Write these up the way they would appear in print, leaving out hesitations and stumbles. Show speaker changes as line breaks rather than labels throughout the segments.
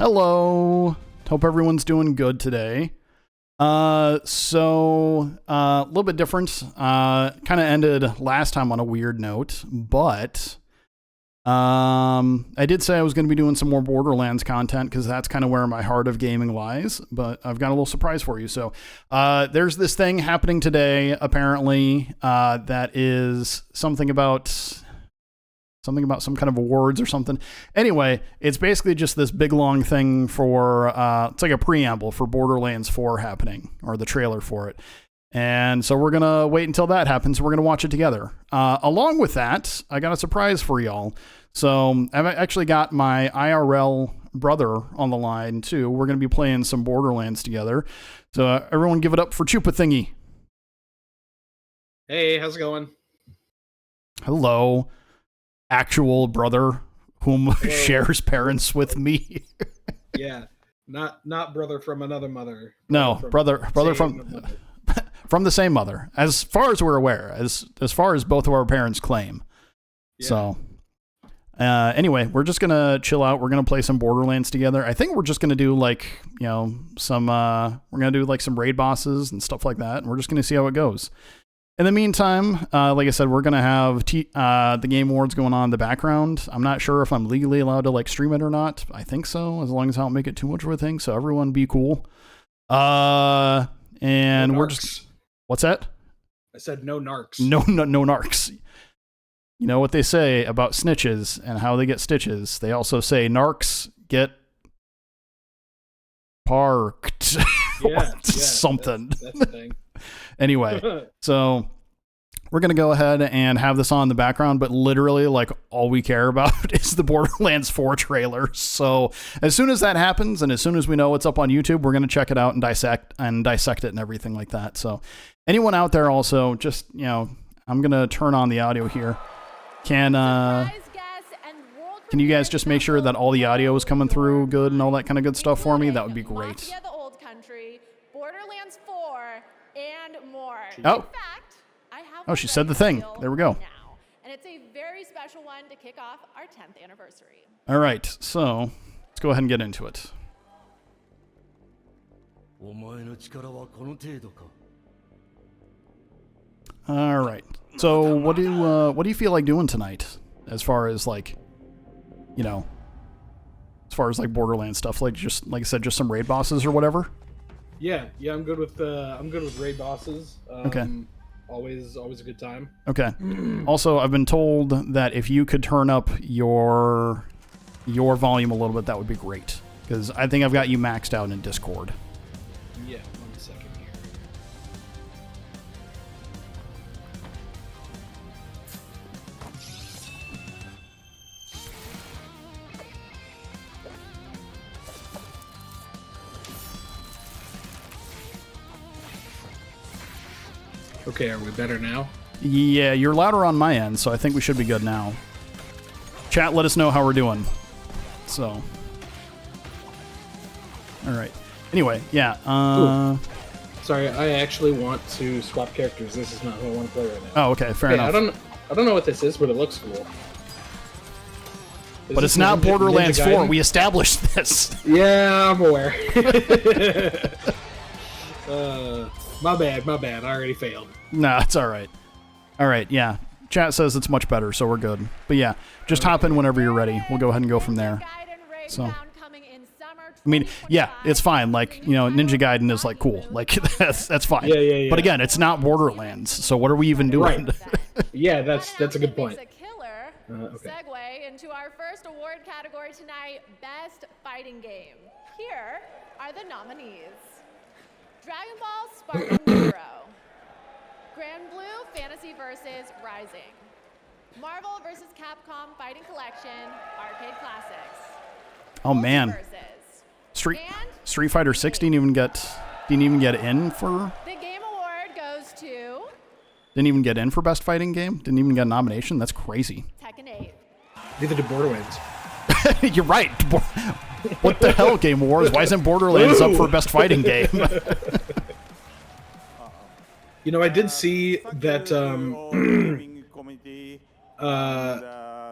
Hello. Hope everyone's doing good today. A little bit different. Kind of ended last time on a weird note, but I did say I was going to be doing some more Borderlands content because that's kind of where my heart of gaming lies, but I've got a little surprise for you. So there's this thing happening today, apparently, that is something about some kind of awards or something. Anyway, it's basically just this big long thing for, it's like a preamble for Borderlands 4 happening, or the trailer for it. And so we're going to wait until that happens. We're going to watch it together. Along with that, I got a surprise for y'all. So I've actually got my IRL brother on the line too. We're going to be playing some Borderlands together. So everyone give it up for Chupa Thingy.
Hey, how's it going?
Hello. Actual brother whom shares parents with me.
Yeah, not brother from another mother.
No, brother from the same mother, as far as we're aware, as far as both of our parents claim. Yeah. So anyway, we're just gonna chill out. We're gonna play some Borderlands together. I think we're just gonna do some we're gonna do like some raid bosses and stuff like that, and we're just gonna see how it goes. In the meantime, like I said, we're going to have the Game Awards going on in the background. I'm not sure if I'm legally allowed to like stream it or not. I think so, as long as I don't make it too much of a thing. So everyone be cool. And
no
we're just... What's that?
I said no narcs.
No narcs. You know what they say about snitches and how they get stitches. They also say narcs get parked.
Yeah,
something.
That's the thing.
Anyway, so we're going to go ahead and have this on in the background, but literally like all we care about is the Borderlands 4 trailer. So as soon as that happens and as soon as we know what's up on YouTube, we're going to check it out and dissect it and everything like that. So anyone out there also, just, I'm going to turn on the audio here. Can you guys just make sure that all the audio is coming through good and all that kind of good stuff for me? That would be great.
Borderlands 4 and more.
Oh.
In fact, I have
Oh, she said the thing. There we go.
Now, and it's a very special one to kick off our 10th anniversary.
All right, so let's go ahead and get into it. All right. So what do you feel like doing tonight, as far as like, as far as like Borderlands stuff, like just like I said, just some raid bosses or whatever?
Yeah, I'm good with raid bosses.
Okay.
Always a good time.
Okay. Also, I've been told that if you could turn up your volume a little bit, that would be great, because I think I've got you maxed out in Discord.
Yeah, 1 second here. Okay, are we better now?
Yeah, you're louder on my end, so I think we should be good now. Chat, let us know how we're doing. So, all right. Anyway, yeah.
Sorry, I actually want to swap characters. This is not who I want to play right now.
Oh, okay, fair enough.
I don't know what this is, but it looks cool.
But it's not Borderlands 4. We established this.
Yeah, I'm aware. My bad. I already failed.
Nah, it's all right. All right, yeah. Chat says it's much better, so we're good. But yeah, just hop in whenever you're ready. We'll go ahead and go from there. So, I mean, yeah, it's fine. Like, Ninja Gaiden is like cool. Like that's fine.
Yeah.
But again, it's not Borderlands. So what are we even doing?
Right. Yeah, that's a good point.
Okay. Segue into our first award category tonight, Best Fighting Game. Here are the nominees. Dragon Ball Spartan Zero. Grand Blue Fantasy vs. Rising. Marvel vs. Capcom Fighting Collection Arcade Classics.
Oh man. Street Fighter 6 didn't even get in for.
The game award goes to.
Didn't even get in for Best Fighting Game? Didn't even get a nomination? That's crazy.
Tekken 8.
Neither did Borderlands.
You're right. What the hell, Game Awards? Why isn't Borderlands up for Best Fighting Game?
I did see that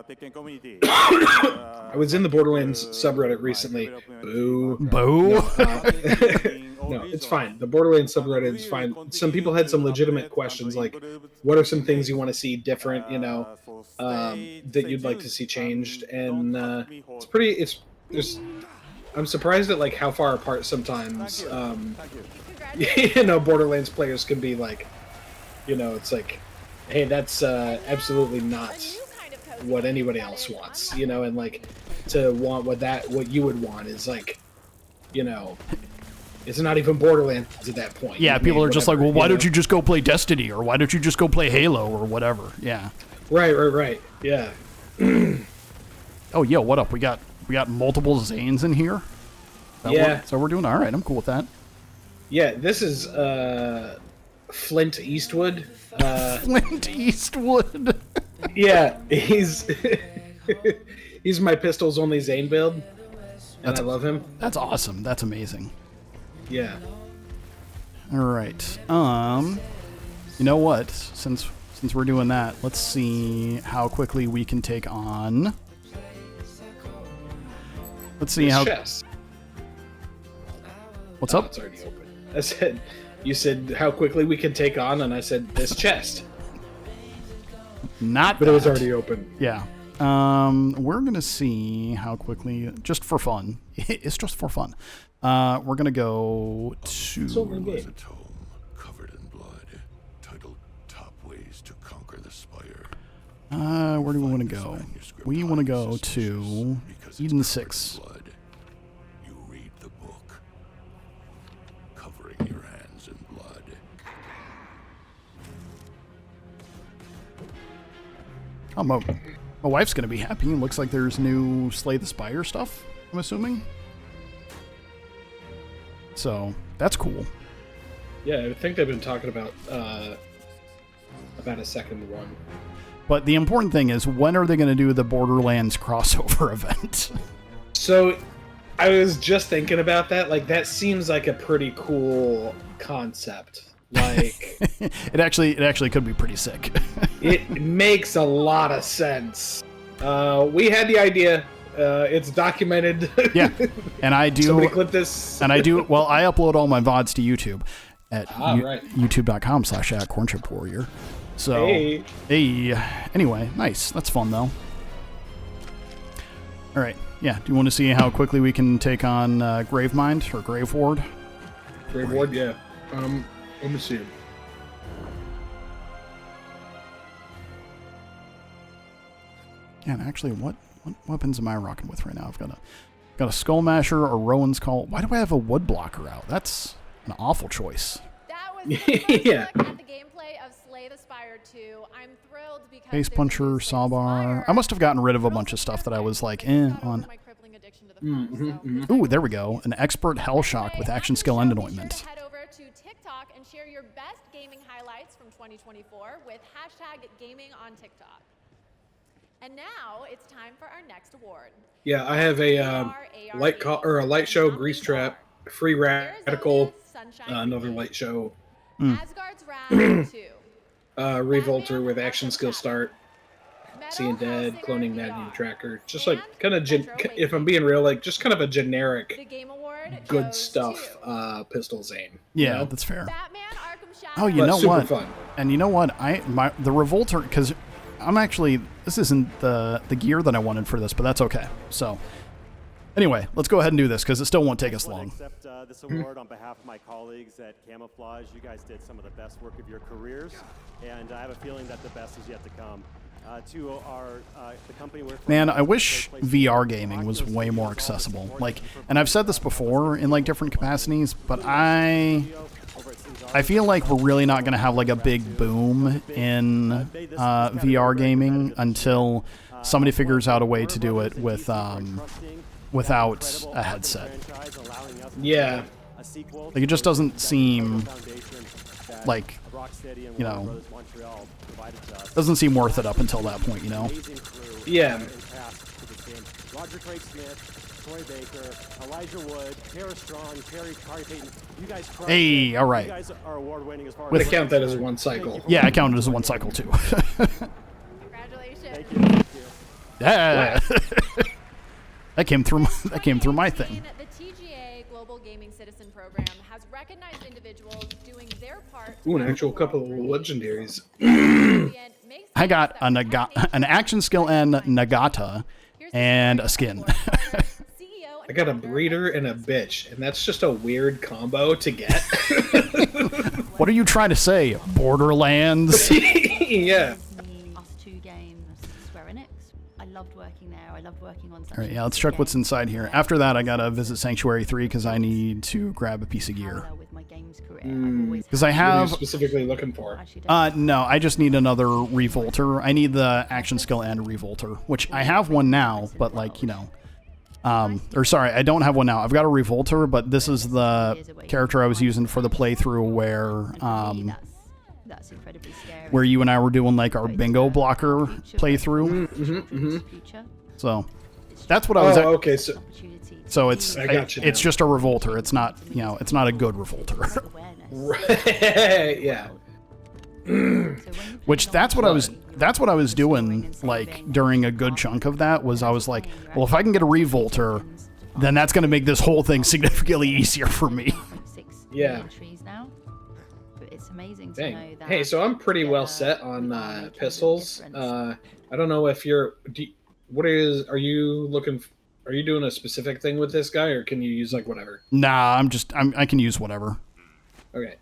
I was in the Borderlands subreddit recently. Boo.
Boo.
No, it's fine. The Borderlands subreddit is fine. Some people had some legitimate questions, like, what are some things you want to see different, that you'd like to see changed? And I'm surprised at like how far apart sometimes, Borderlands players can be. Like, it's like, hey, that's absolutely not what anybody else wants, and like to want what you would want is like, it's not even Borderlands at that point.
Yeah, people are just like, well, why don't you just go play Destiny, or why don't you just go play Halo, or whatever? Yeah.
Right. Yeah.
Oh, yo, what up? We got multiple Zanes in here. So we're doing all right. I'm cool with that.
Yeah, this is Flint Eastwood.
Flint Eastwood.
Yeah, he's my pistols only Zane build, and I love him.
That's awesome. That's amazing.
Yeah.
All right. You know what? Since we're doing that, let's see how quickly we can take on. Let's see how.
Chest.
What's up?
It's already open. You said how quickly we can take on, and I said this chest.
But
it was already open.
Yeah. We're gonna see how quickly, just for fun. It's just for fun. We're gonna go to.
Covered in blood, titled "Top Ways to Conquer the Spire."
Where do we want to go? We want to go to Eden 6.
You read the book, covering your hands in blood.
Oh, my wife's gonna be happy. It looks like there's new Slay the Spire stuff, I'm assuming. So that's cool.
Yeah, I think they've been talking about a second one.
But the important thing is, when are they going to do the Borderlands crossover event?
So, I was just thinking about that. Like, that seems like a pretty cool concept. Like,
it actually could be pretty sick.
It makes a lot of sense. We had the idea. It's documented.
Yeah, and I do.
Somebody clip this.
And I do. Well, I upload all my VODs to YouTube at
right.
youtube.com/@cornchipwarrior. So, hey. Anyway, nice. That's fun though. All right. Yeah. Do you want to see how quickly we can take on Gravemind or Grave Ward?
Grave Ward, yeah. Let me see it.
Yeah, and actually, what weapons am I rocking with right now? I've got a Skull Masher or Rowan's Call. Why do I have a Wood Blocker out? That's an awful choice.
That was the first look at the gameplay of Slay the Spire 2. I'm thrilled because
Face Puncher, Sawbar. I must have gotten rid of a bunch of stuff that I was like, on. Ooh, there we go. An Expert Hell Shock with Action Skill End Anointment.
Head over to TikTok and share your best gaming highlights from 2024 with #gaming-on-TikTok. And now it's time for our next award.
Yeah, I have a light show grease trap, free radical, another light show.
Asgard's Wrath 2.
Revolter with action skill start, Seeing Dead, cloning Maddening Tracker. Just like kind of, if I'm being real, like just kind of a generic, good stuff. Pistol Zane.
Yeah, that's fair. Oh,
you know what? Fun.
And you know what? The Revolter, because I'm actually, this isn't the gear that I wanted for this, but that's okay. So anyway, let's go ahead and do this because it still won't take us long.
Accept this award on behalf of my colleagues at Camouflage. You guys did some of the best work of your careers, and I have a feeling that the best is yet to come. To the company
Man, I wish VR gaming was way more accessible. Like, and I've said this before in like different capacities, but I feel like we're really not going to have like a big boom in VR gaming until somebody figures out a way to do it with without a headset.
Yeah.
Like, it just doesn't seem like, you know, doesn't seem worth it up until that point, you know?
Yeah.
Roger Craig Smith, Troy Baker, Elijah Wood, Tara Strong, Terry Payton. You guys crushed
Hey, all right.
You guys are award-winning as far
as... I count that as one cycle.
Yeah, I count it as one cycle, too.
Congratulations.
Thank you.
Yeah. That came through my thing.
The TGA Global Gaming Citizen Program has recognized individuals doing their part.
Ooh, an actual couple of legendaries.
I got an action skill N Nagata and a skin.
I got a breeder and a bitch, and that's just a weird combo to get.
What are you trying to say, Borderlands?
Yeah.
Us two games, Square Enix. I loved working there. I loved working on.
All right, yeah, let's check what's inside here. After that, I gotta visit Sanctuary 3 because I need to grab a piece of gear. Because I
What are you
have
specifically looking for?
no, I just need another revolter. I need the action skill and revolter, which I have one now, but like, you know, or sorry, I don't have one now. I've got a revolter, but this is the character I was using for the playthrough where you and I were doing like our bingo blocker playthrough. So that's what I was.
Okay,
so it's
I got you
it's
now.
just a revolter. It's not, you know, it's not a good revolter.
Right. Yeah.
Which that's what I was doing like during a good chunk of that was I was like, well, if I can get a revolter, then that's going to make this whole thing significantly easier for me.
Yeah.
It's amazing to
Dang.
know that.
Hey, so I'm pretty well set on pistols. I don't know if you're. Are you looking? Are you doing a specific thing with this guy, or can you use like whatever?
Nah, I can use whatever.
Okay.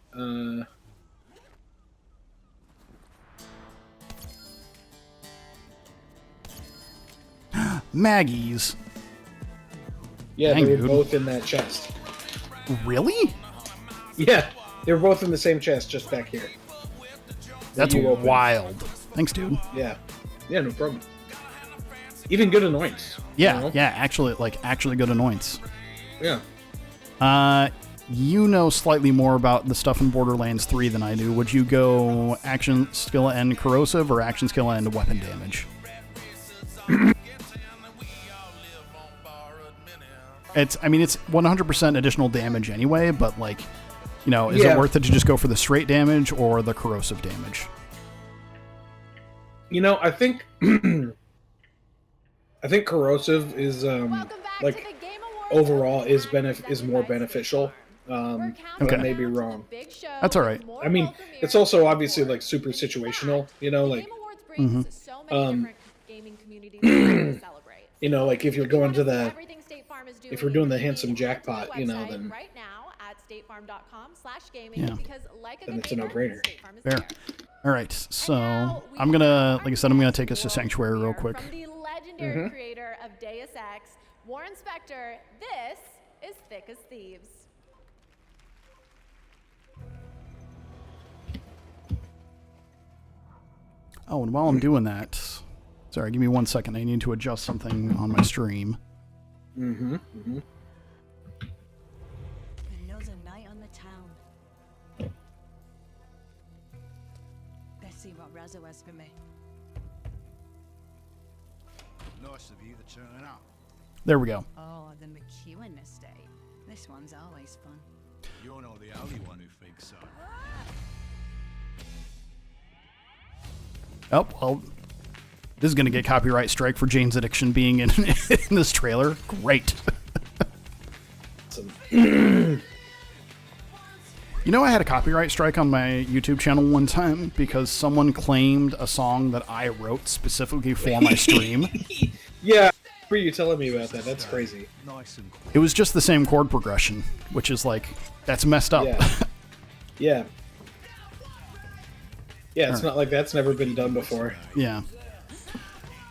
Maggie's.
Yeah,
Dang,
they were
dude.
both in that chest.
Really?
Yeah, they were both in the same chest, just back here.
That's
you opened.
wild. Thanks, dude.
Yeah. Yeah, no problem. Even good annoyance.
Yeah,
you know?
yeah, actually good annoyance.
Yeah.
You know slightly more about the stuff in Borderlands 3 than I do. Would you go action skill and corrosive or action skill and weapon damage? It's 100% additional damage anyway, but like, you know, is it worth it to just go for the straight damage or the corrosive damage?
You know, I think corrosive is like overall is more beneficial. But I may be wrong.
That's all right.
I mean, it's also obviously like super situational, you know, like you know, like if you're going to the if we're doing the handsome jackpot, you know, then
yeah.
Then it's a no-brainer.
Fair. All right, so I'm gonna, like I said, I'm gonna take us to Sanctuary real quick.
From the legendary creator of Deus Ex, Warren Spector, this is Thick as Thieves.
Oh, and while I'm doing that, sorry, give me 1 second. I need to adjust something on my stream.
Another night on the town. Let's see what Razzo has for me.
Nice of you to turn up.
There we go.
Oh, the McEwen estate. This one's always fun.
You're not the only one who thinks so.
Oh, well, this is going to get copyright strike for Jane's Addiction being in this trailer. Great. You know, I had a copyright strike on my YouTube channel one time because someone claimed a song that I wrote specifically for my stream.
Yeah, for you telling me about that, that's crazy.
Nice and quick.
It was just the same chord progression, which is like, that's messed up.
Yeah. Yeah, it's not like that's never been done before.
Yeah.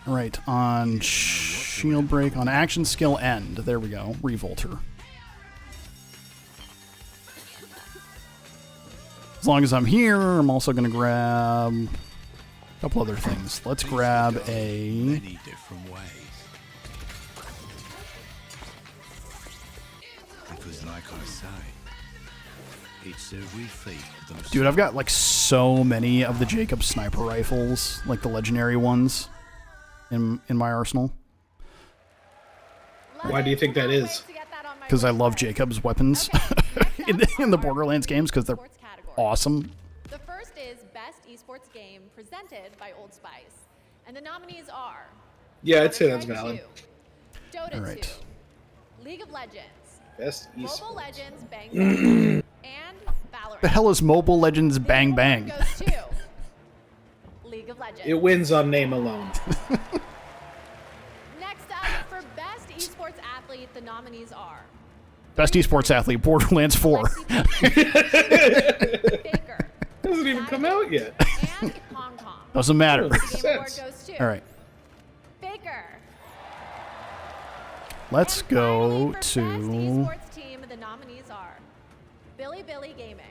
All right, on shield break, on action skill end. There we go. Revolter. As long as I'm here, I'm also going to grab a couple other things. Let's grab a...
Many different ways. Because like I say, it's every feat themselves.
Dude, I've got like so many of the Jacob sniper rifles, like the legendary ones, in my arsenal.
Why do you think that is?
Because I love Jacob's weapons in the Borderlands games because they're awesome.
The first is Best Esports Game presented by Old Spice. And the nominees are
Yeah, I'd say that's valid.
Dota
All right.
2, League of Legends,
Best
Mobile
esports.
Legends Bang Bang, and Valorant.
The hell is Mobile Legends Bang
The award
Bang?
goes to League of Legends.
It wins on name alone.
Next up, for Best Esports Athlete, the nominees are
Best esports athlete, Borderlands 4.
Faker,
Hasn't even come out yet.
and Hong Kong.
Doesn't matter.
The Game Award
Sense.
goes to
All right.
Faker.
Let's
And
go
finally, for Best
to.
Esports Team, the nominees are Billy Gaming,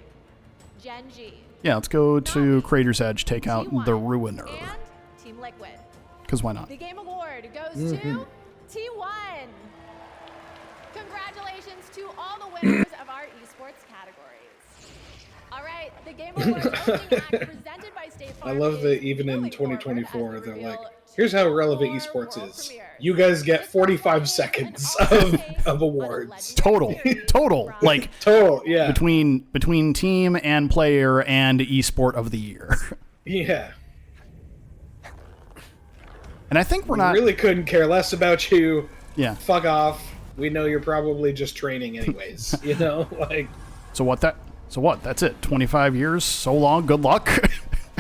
Gen G,
Yeah, let's go to Crater's Edge, take out
T1,
the Ruiner.
and Team Liquid.
Because why not?
The Game Award goes to T1. Congratulations to all the winners of our esports categories. All right, the Game Awards opening act presented by State
I
Farm
love that
is
even in
moving forward
2024,
as we
they're
reveal
like, here's how relevant
2
esports
world
is.
premieres.
You guys get
This
45
is
seconds
an alternate take
of
on a
awards.
legendary
Total.
series
Like,
from
Total, yeah.
between team and player and esport of the year.
Yeah.
And I think we're
We
not.
really couldn't care less about you.
Yeah.
Fuck off. We know you're probably just training anyways. You know? Like,
So what? That's it. 25 years. So long. Good luck.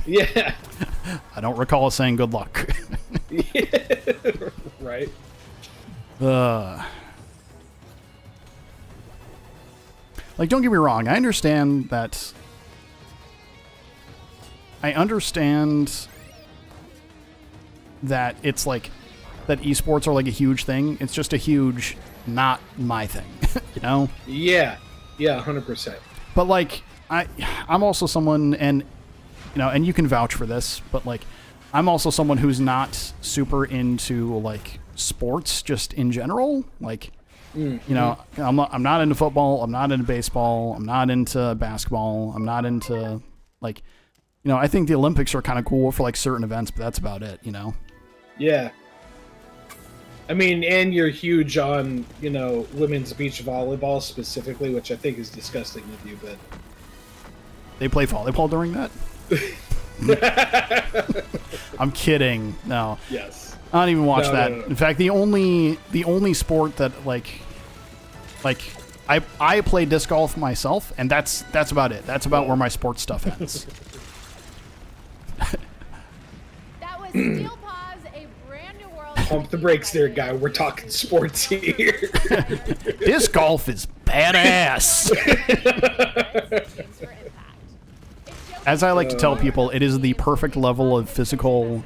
yeah.
I don't recall us saying good luck.
Right.
Like, don't get me wrong. I understand that. That it's like that esports are like a huge thing. It's just a huge, not my thing. You know.
Yeah. Yeah, 100%.
But like I'm also someone, and you know, and you can vouch for this, but like I'm also someone who's not super into like sports just in general. Like you know, I'm not into football, I'm not into baseball, I'm not into basketball, I'm not into like, you know, I think the Olympics are kind of cool for like certain events, but that's about it, you know.
Yeah. I mean, and you're huge on, you know, women's beach volleyball specifically, which I think is disgusting of you, but
They play volleyball during that? I'm kidding. No.
yes.
I don't even watch
No,
that.
no, no.
In fact, the only sport that like I play disc golf myself, and that's about it. That's about where my sports stuff ends.
That was Steel Paws, a brand new world.
Pump the brakes there, guy. We're talking sports here.
Disc golf is badass. As I like to tell people, it is the perfect level of physical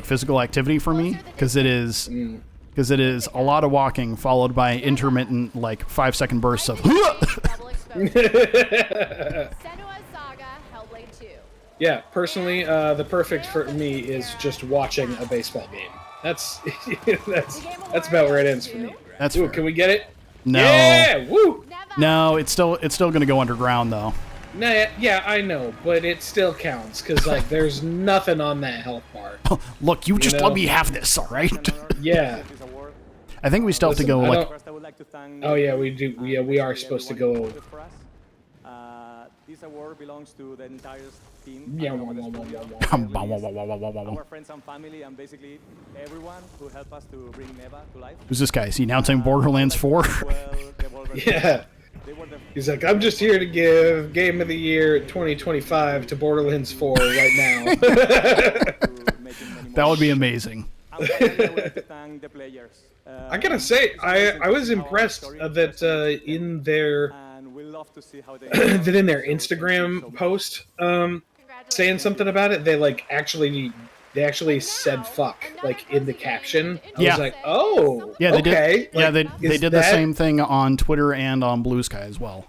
physical activity for me, because it is a lot of walking followed by intermittent like 5-second bursts of
Yeah, personally, the perfect for me is just watching a baseball game. That's that's about where it ends for me.
That's
Ooh,
fair.
can we get it?
No.
Yeah, woo.
No, it's still going to go underground though.
Nah, yeah, I know, but it still counts because like there's nothing on that health bar.
Look, you just
know?
let me have this, all right?
Yeah.
I think we still have to go
Listen, I
like
don't-
First, I would like to thank
Oh yeah, we do. Yeah, we are supposed to go.
for us. This award belongs to the entire team.
Yeah,
and
wah,
our
wah, wah,
studio,
wah,
our friends and family, and basically everyone who helped us to bring Neva to life.
who's this guy? Is he announcing Borderlands 4?
Yeah. He's like, I'm just here to give Game of the Year 2025 to Borderlands 4 right now.
That would be amazing.
I would like to thank the players.
I gotta say, I was impressed that in their
And we love to see how they
that in their Instagram post saying something about it, they actually said fuck like in the caption. I
Yeah.
was like, oh,
Yeah, they
okay.
did. Yeah,
Like,
they
is
did the
that-
same thing on Twitter and on Blue Sky as well.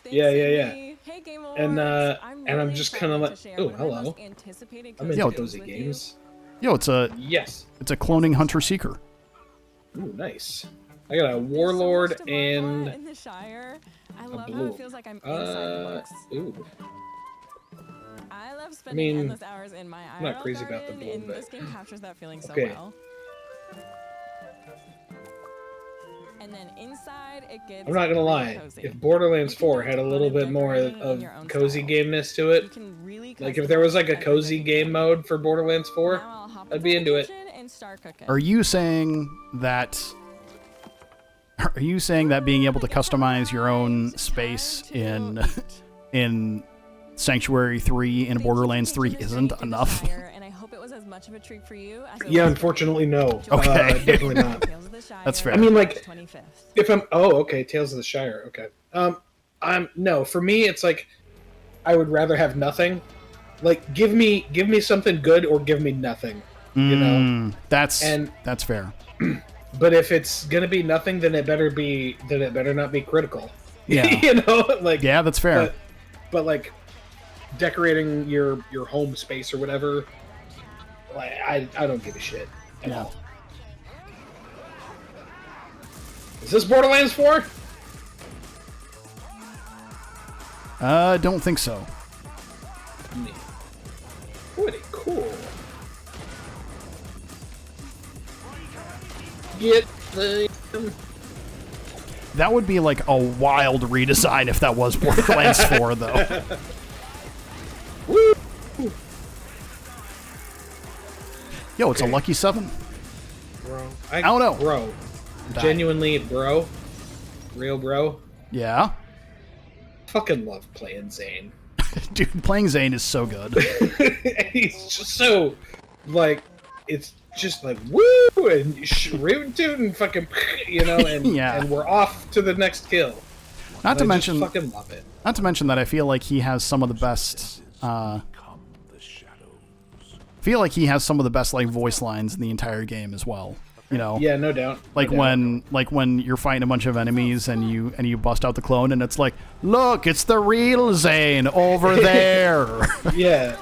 Yeah, yeah, yeah.
Hey, Game
And,
Awards.
and I'm just kinda like, oh, hello.
Anticipated
I'm into
Yo.
cozy games.
Yo, it's a
Yes.
cloning hunter seeker.
Ooh, nice. I got a warlord and
in the Shire. I love how
blue.
it feels like I'm inside the books.
ooh.
I love spending
mean,
endless hours in my
I'm not
IRL
crazy about the
garden,
blue,
and
but-
this game captures that feeling so
Okay.
well. And then inside it gets
I'm not gonna lie.
cozy.
If Borderlands
You can
4
do
had a
ton
little
of
bit more
decorating in
of
your own
cozy
style.
gameness to
You
it,
can really
like if there was like a
customize
cozy
everything
game
you
mode for Borderlands 4,
Now I'll hop
I'd be into
into the
it.
kitchen and start cooking.
Are you saying that? Are you saying that being able to customize your own space in Sanctuary 3 and Borderlands 3 isn't enough?
And I hope it was as much of a treat for you as it
Yeah,
was
unfortunately, no.
Okay.
Definitely not.
Tales of the Shire,
That's fair.
I mean, like,
25th.
if I'm okay, Tales of the Shire, okay. No, for me it's like I would rather have nothing. Like give me something good or give me nothing. You know?
That's fair.
But if it's gonna be nothing, then it better not be critical.
Yeah.
You know? Like
Yeah, that's fair.
But like decorating your home space or whatever, like I don't give a shit at all. Is this Borderlands 4?
Don't think so.
Neat. Pretty cool. Get the
That would be like a wild redesign if that was Borderlands 4, though.
Woo!
Yo, it's a lucky 7.
Bro.
I don't know.
Bro.
Dying.
Genuinely, bro. Real bro.
Yeah.
Fucking love playing Zane.
Dude, playing Zane is so good.
He's just so, like, it's just like, woo! And rootin' fucking, you know, and,
Yeah.
and we're off to the next kill.
Not to
I
mention,
just fucking love it.
not to mention that I feel like he has some of the best.
Come the shadows.
Feel like he has some of the best like voice lines in the entire game as well. You know,
Yeah, no doubt.
like when you're fighting a bunch of enemies and you bust out the clone and it's like, look, it's the real Zane over there.
Yeah.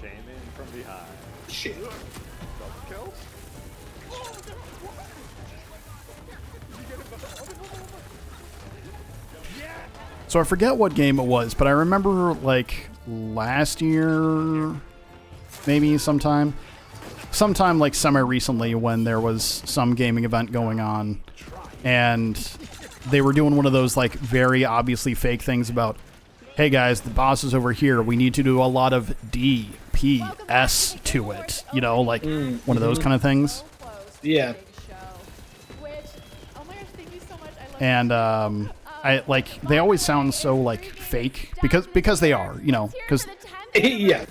Came in from behind.
Shit.
So I forget what game it was, but I remember like last year, maybe sometime like semi-recently when there was some gaming event going on and they were doing one of those like very obviously fake things about, hey guys, the boss is over here. We need to do a lot of DPS to it. You know, like one of those kind of things.
Yeah.
And I like they always sound so like fake because they are, you know, because
Yeah.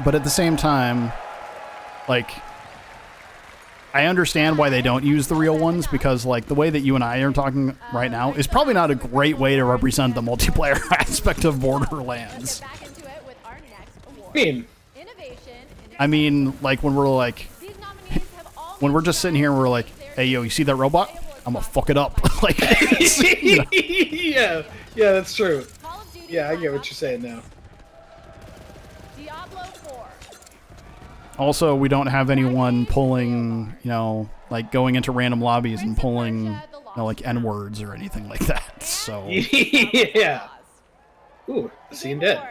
but at the same time, like I understand why they don't use the real ones because like the way that you and I are talking right now is probably not a great way to represent the multiplayer aspect of Borderlands. I mean, like when we're like when we're just sitting here and we're like, hey yo, you see that robot? I'm gonna fuck it up. Like, you know.
Yeah, that's true. Yeah, I get what you're saying now.
Also, we don't have anyone pulling, you know, like going into random lobbies and pulling, you know, like N-words or anything like that. So
Yeah. Ooh, Seeing Dead.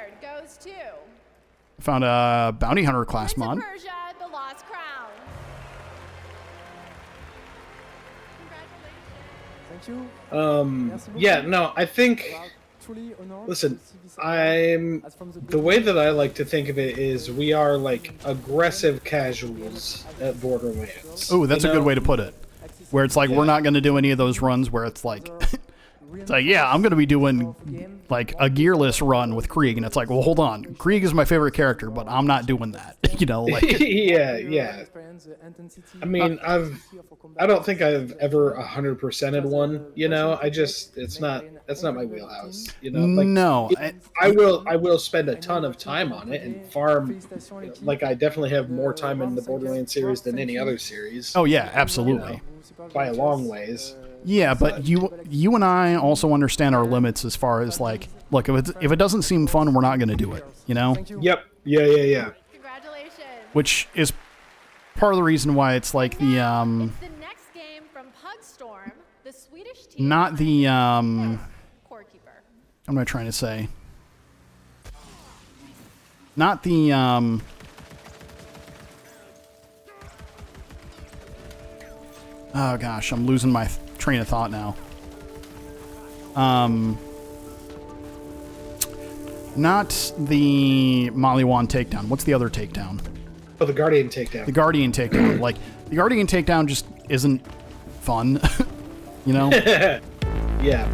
found a bounty hunter class mod.
Yeah, no, I think. Listen, the way that I like to think of it is we are like aggressive casuals at Borderlands.
Oh, that's
you
a good
know?
way to put it. Where it's like we're not going to do any of those runs where it's like, it's like yeah, I'm going to be doing like a gearless run with Krieg, and it's like, well, hold on, Krieg is my favorite character, but I'm not doing that. You know, like
yeah. I mean, I don't think I've ever 100%ed one. You know, that's not my wheelhouse. You know, like,
no,
I will spend a ton of time on it and farm. Like I definitely have more time in the Borderlands series than any other series.
Oh yeah, absolutely.
By a long ways.
Yeah, but you and I also understand our limits as far as like, look, if it doesn't seem fun, we're not going to do it. You know?
Yep. Yeah.
Congratulations.
Which is part of the reason why it's like the
It's the next game from Pugstorm, the Swedish team.
not the
Core keeper.
what am I trying to say? Not the Oh gosh, I'm losing my train of thought now. Not the Maliwan takedown. What's the other takedown?
Oh, the Guardian takedown.
The Guardian takedown. Like, the Guardian takedown just isn't fun, you know?
Yeah.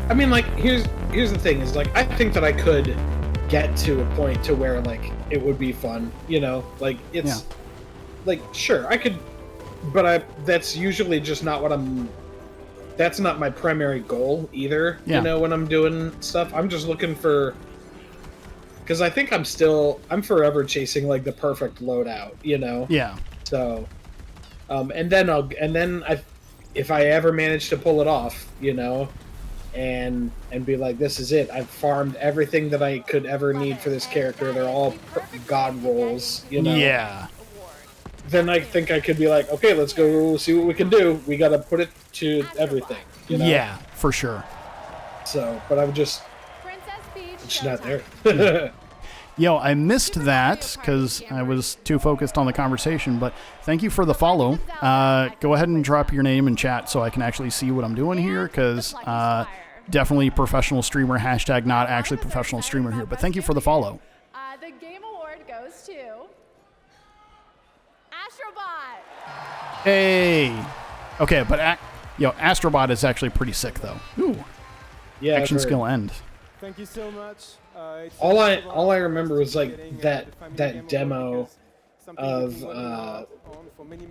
I mean, like, here's the thing, is, like, I think that I could get to a point to where, like, it would be fun, you know? Like, it's...
Yeah.
Like, sure, I could... But that's usually just not what I'm... That's not my primary goal, either,
Yeah.
you know, when I'm doing stuff. I'm just looking for... Because I think I'm forever chasing, like, the perfect loadout, you know?
Yeah.
So... and then if I ever manage to pull it off, you know, and be like, this is it. I've farmed everything that I could ever need for this character. They're all god rolls, you know.
Yeah.
Then I think I could be like, okay, let's go see what we can do. We got to put it to everything, you know.
Yeah, for sure.
So, but I'm just not there.
Yo, I missed that because I was too focused on the conversation, but thank you for the follow. Go ahead and drop your name in chat so I can actually see what I'm doing here, because definitely professional streamer, hashtag not actually professional streamer here, but thank you for the follow.
The game award goes to Astrobot.
Hey! Okay, but Astrobot is actually pretty sick, though. Ooh.
Yeah,
Action skill end.
Thank you so much.
All I remember was like that demo of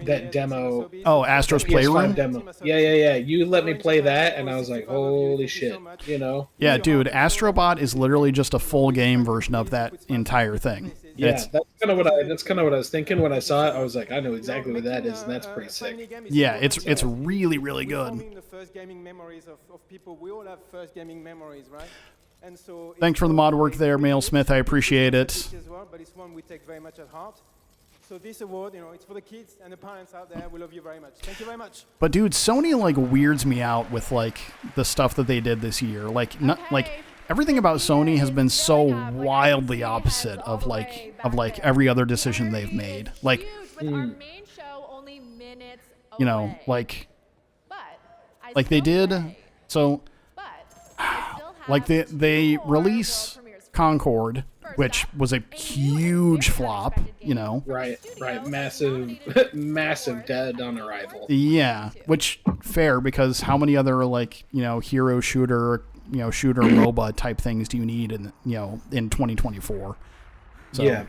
that demo.
Oh, Astro's
PS5
Playroom?
demo. Yeah. You let me play that, and I was like, holy shit, you know?
Yeah, dude, Astrobot is literally just a full game version of that entire thing.
Yeah,
It's,
that's kind of what I was thinking when I saw it. I was like, I know exactly what that is, and that's pretty sick.
yeah, it's really, really good.
The first gaming memories of people. We all have first gaming memories, right? And so
Thanks for the mod work there, Mail Smith. I appreciate it.
as well, but it's one we take very much at heart. So this award, it's for the kids and the parents out there. We love you very much. Thank you very much.
But dude, Sony like weirds me out with like the stuff that they did this year. Like everything about Sony has been so wildly opposite of like every other decision they've made. Like you know, like they did so like they release Concord, which was a huge flop, you know.
Right. Massive dead on arrival.
Yeah, which fair, because how many other like, you know, hero shooter, you know, shooter MOBA type things do you need in, you know, in 2024? So,
yeah.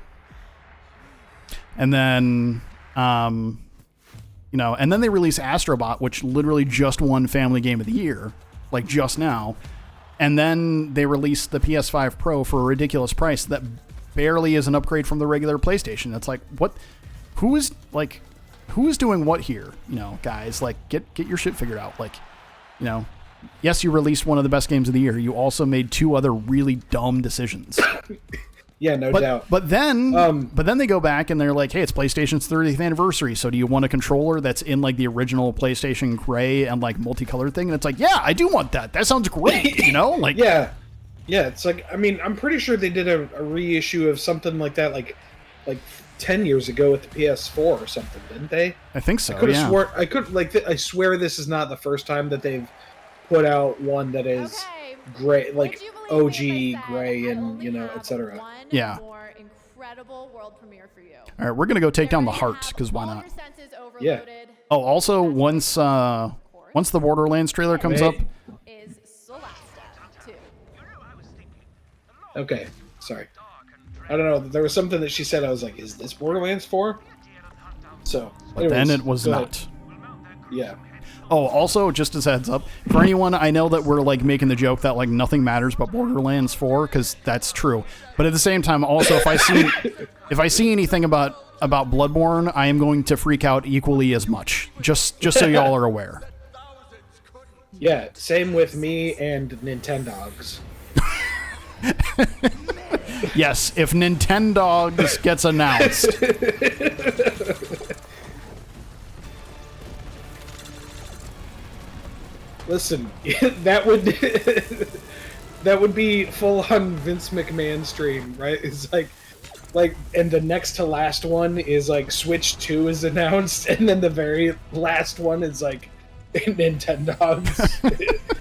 And then you know, and then they release Astrobot, which literally just won Family Game of the Year, like just now. And then they released the PS5 Pro for a ridiculous price that barely is an upgrade from the regular PlayStation. It's like, what? Who is doing what here? You know, guys, like, get your shit figured out. Like, you know, yes, you released one of the best games of the year. You also made two other really dumb decisions.
Yeah, no doubt.
But then they go back and they're like, hey, it's PlayStation's 30th anniversary. So do you want a controller that's in like the original PlayStation gray and like multicolored thing? And it's like, yeah, I do want that. That sounds great. You know, like,
yeah. It's like, I mean, I'm pretty sure they did a reissue of something like that, like 10 years ago with the PS4 or something, didn't they?
I think so.
I swear this is not the first time that they've put out one that is gray, like OG gray and, you know, etc.
Yeah.
More incredible world premiere for you.
All right, we're gonna go take down the heart, because why not?
Yeah.
Oh, also once the Borderlands trailer comes up.
Is Solasta 2.
Okay, sorry. I don't know. There was something that she said. I was like, "Is this Borderlands 4?" So,
But then it was not.
Yeah.
Oh, also, just as a heads up, for anyone, I know that we're like making the joke that like nothing matters but Borderlands 4, because that's true. But at the same time, also, if I see anything about Bloodborne, I am going to freak out equally as much. Just so y'all are aware.
Yeah, same with me and Nintendogs.
Yes, if Nintendogs gets announced.
Listen, that would be full on Vince McMahon stream, right? It's like like, and the next to last one is like Switch 2 is announced, and then the very last one is like Nintendogs.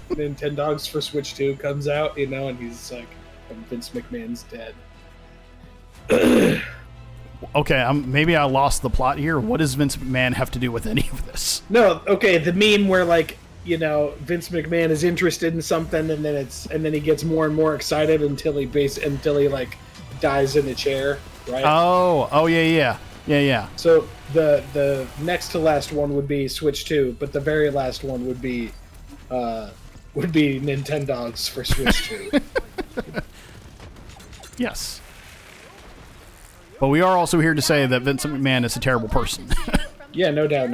Nintendogs for Switch 2 comes out, you know, and he's like, Vince McMahon's dead.
Okay, maybe I lost the plot here. What does Vince McMahon have to do with any of this?
No, okay, the meme where like, you know, Vince McMahon is interested in something, and then he gets more and more excited until he like dies in a chair, right?
Oh yeah.
So the next to last one would be Switch 2, but the very last one would be Nintendogs for Switch 2.
Yes. But we are also here to say that Vince McMahon is a terrible person.
Yeah, no doubt.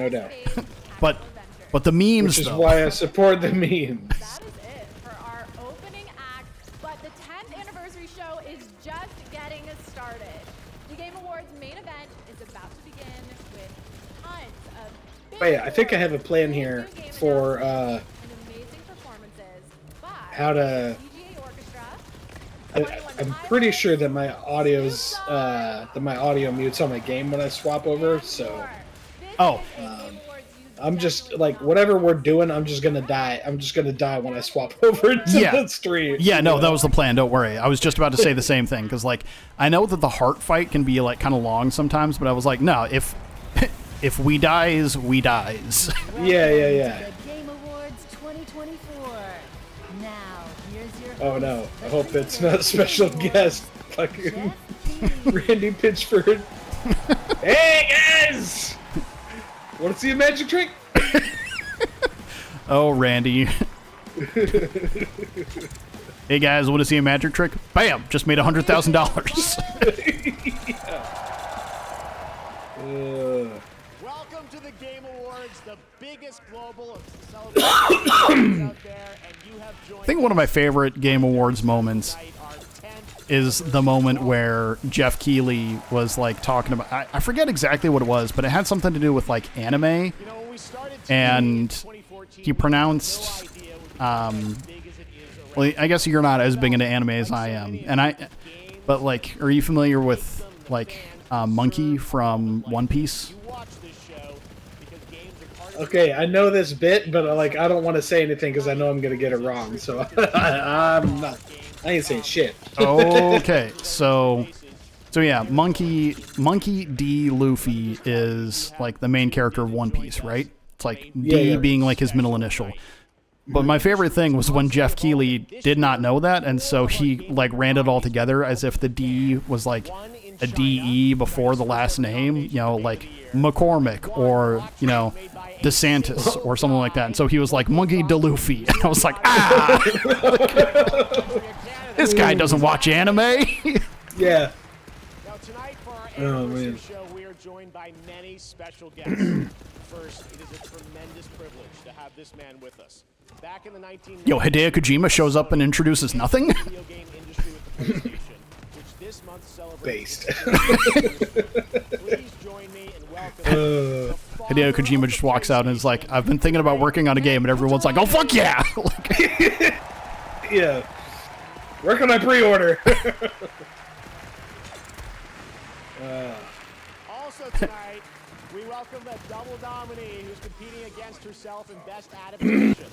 But the memes,
which is
though.
why I support the memes.
That is it for our opening act, but the 10th anniversary show is just getting started. The Game Awards main event is about to begin with tons of
Wait, I think I have a plan here for
and amazing performances by
how to.
DGA Orchestra.
I'm pretty sure that my audio's my audio mutes on my game when I swap over. So
Oh,
I'm just like whatever we're doing. I'm just gonna die. I'm just gonna die when I swap over to the stream.
Yeah, no, that was the plan. Don't worry. I was just about to say the same thing because, like, I know that the heart fight can be like kind of long sometimes, but I was like, no, if we dies, we dies.
Yeah.
Game Awards 2024. Now, here's your
Oh no! I hope it's not special guest fucking Randy Pitchford. Hey guys! Want to see a magic trick?
Oh, Randy. Hey guys, want to see a magic trick? Bam! Just made $100,000.
Welcome to the Game Awards, the biggest global celebration out there, and you have joined.
I think one of my favorite Game Awards moments is the moment where Jeff Keighley was like talking about, I forget exactly what it was, but it had something to do with like anime, and he pronounced, well, I guess you're not as big into anime as I am, but like, are you familiar with like Monkey from One Piece?
Okay, I know this bit, but like I don't want to say anything because I know I'm gonna get it wrong. So I ain't saying shit.
Okay, so yeah, Monkey D. Luffy is like the main character of One Piece, right? It's like D being like his middle initial. But my favorite thing was when Jeff Keighley did not know that, and so he like ran it all together as if the D was like a DE before the last name, you know, like McCormick or, you know, DeSantis or something like that. And so he was like Monkey D. Luffy, and I was like, this guy doesn't watch anime.
Yeah.
Now tonight for our anniversary show, we are joined by many special guests. First, it is a tremendous privilege to have this man with us. Back in the 1990s,
Yo, Hideo Kojima shows up and introduces nothing?
video game industry with the PlayStation, which this month celebrates. Please join me in welcoming
Hideo Kojima just walks out and is like, I've been thinking about working on a game, and everyone's like, oh, fuck yeah!
Yeah. Work on my pre-order.
Also tonight, we welcome the double nominee who's competing against herself in Best Adaptation.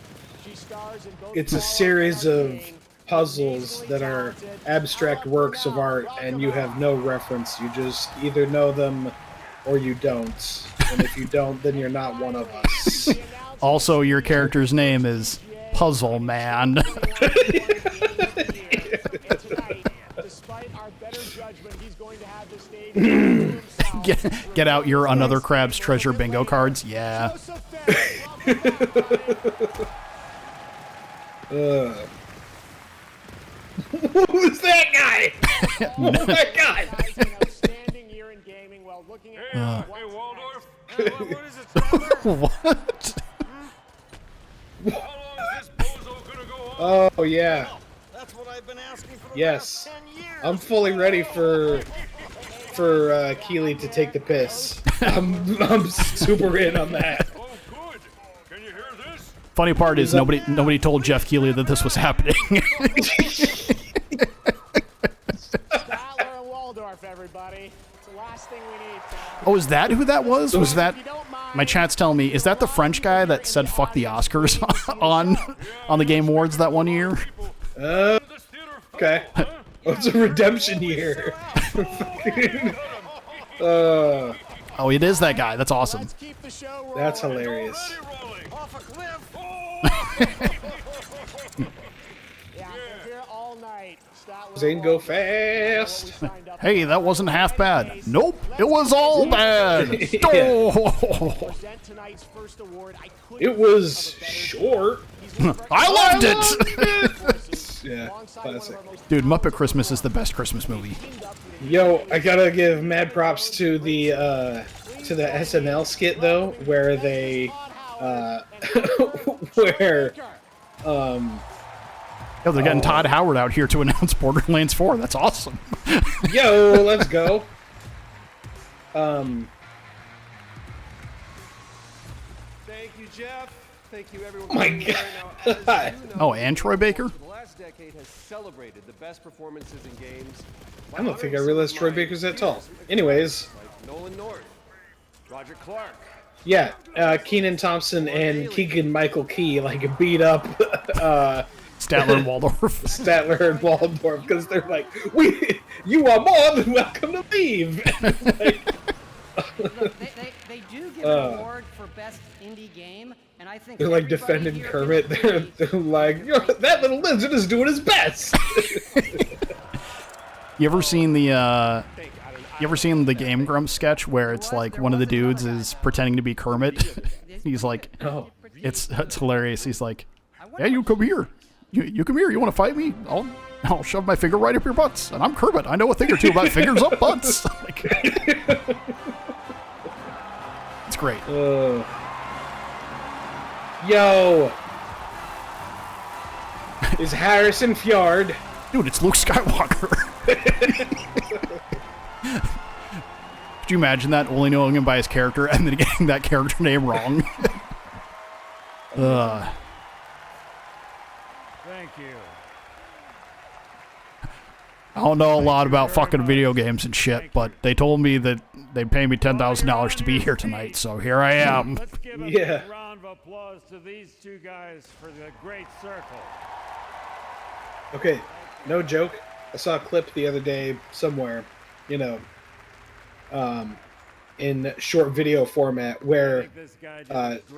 She stars in both.
It's a series of puzzles that are abstract works of art, and you have no reference. You just either know them or you don't. And if you don't, then you're not one of us.
Also, your character's name is Puzzle Man.
Despite our better judgment, he's going to have the stage.
Get out your Another Crab's Treasure bingo cards. Yeah.
Who's that guy? Who's that guy?
An outstanding year in gaming while looking at
Hey, Waldorf. What is it,
What?
How long is this bozo gonna go on?
Oh yeah.
That's what I've been asking for the
Yes.
past 10 years.
I'm fully ready for Keighley to take the piss. I'm super in on that.
Oh, good. Can you hear this?
Funny part is nobody told Jeff Keighley that this was happening.
Statler and Waldorf scarf, everybody. It's the last thing we need.
Oh, is that who that was? Was that... My chat's telling me, is that the French guy that said fuck the Oscars on the Game Awards that one year?
Okay. What's a redemption year?
Oh, it is that guy. That's awesome.
That's hilarious. Zane, go fast.
Hey, that wasn't half bad. Nope, it was all bad. Oh.
It was short.
I loved it.
Yeah, classic.
Dude, Muppet Christmas is the best Christmas movie.
Yo, I gotta give mad props to the SNL skit though, where they where
Yo, they're getting Todd Howard out here to announce Borderlands 4. That's awesome.
Yo, let's go.
Thank you, Jeff. Thank you, everyone.
Oh my God.
Oh, and Troy Baker?
The last decade has celebrated the best performances in games.
I don't think I realized Troy Baker's that tall. Anyways.
Like Nolan North, Roger Clark.
Yeah, Keenan Thompson and Keegan-Michael Key like beat up
Statler and Waldorf.
Statler and Waldorf because they're like, you are more than welcome to leave.
Look, they do give an award for best indie game, and I think
they're like defending Kermit. They're like, that little lizard is doing his best.
You ever seen the Game Grumps sketch where it's like one of the dudes is pretending to be Kermit? He's like, it's hilarious. He's like, yeah, you come here. You come here. You want to fight me? I'll shove my finger right up your butts. And I'm Kermit. I know a thing or two about fingers up butts. Like, it's great.
Yo, is Harrison Fjord?
Dude, it's Luke Skywalker. Could you imagine that? Only knowing him by his character and then getting that character name wrong.
Thank you.
I don't know a lot about fucking video games and shit, but they told me that they'd pay me $10,000 to be here tonight, so here I am.
Let's give
Yeah.
a round of applause to these two guys for the great circle.
Okay, no joke. I saw a clip the other day somewhere, in short video format where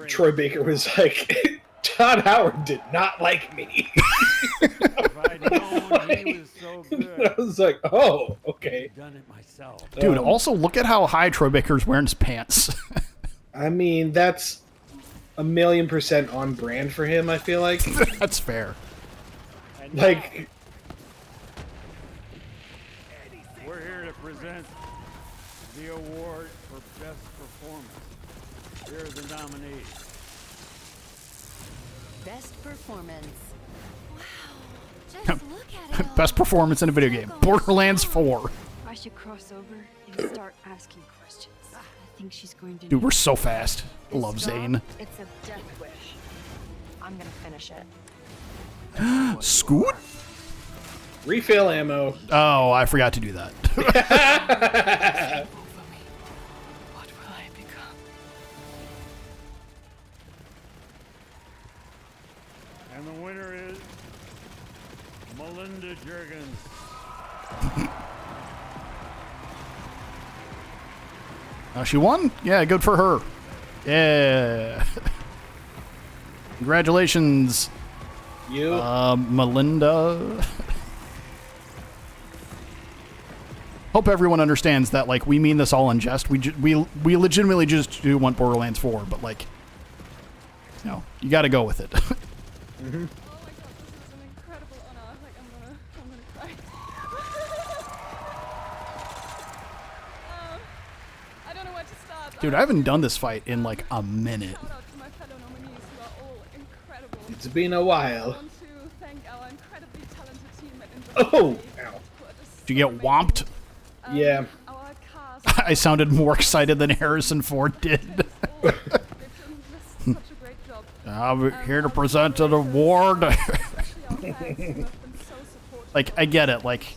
Troy Baker was like, Todd Howard did not like me.
If I'd known he was so good,
I was like, oh, okay.
done it myself.
Dude, also look at how high Troy Baker's wearing his pants.
I mean, that's 1,000,000% on brand for him, I feel like.
That's fair.
Like,
We're here to present the award for best performance. Here are the nominees.
Best performance.
Just look at it.
Best performance in a video game. Borderlands 4.
I should cross over and start asking questions. I think she's going to.
Dude, we're so fast. Love Zane.
It's a death wish. I'm gonna finish it.
Scoot?
refill ammo.
Oh, I forgot to do that.
What will I become?
And the winner is Melinda Juergens.
She won? Yeah, good for her. Yeah. Congratulations.
You.
Melinda. Hope everyone understands that, like, we mean this all in jest. We legitimately just do want Borderlands 4, but, like, you know, you got to go with it.
Mm-hmm.
Dude, I haven't done this fight in, like, a minute.
It's been a while. Oh! Ow.
Did you get whomped?
Yeah.
I sounded more excited than Harrison Ford did. I'm here to present an award. Like, I get it. Like,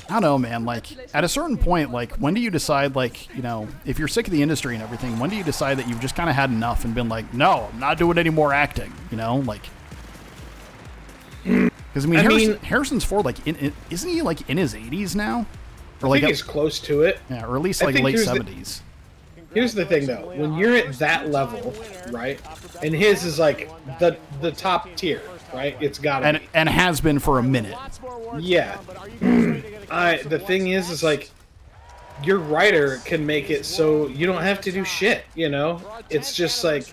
I don't know, man. Like, at a certain point, like, when do you decide, like, you know, if you're sick of the industry and everything, when do you decide that you've just kind of had enough and been like, no, I'm not doing any more acting, you know? Like, because, I mean, Harrison's Ford, like, isn't he, like, in his 80s now? Or,
I think he's close to it.
Yeah, or at least, like, late 70s.
Here's the thing, though. When you're at that level, right, and his is, like, the top tier, right? It's gotta be.
And has been for a minute.
Yeah. The thing is like, your writer can make it so you don't have to do shit, you know? It's just like,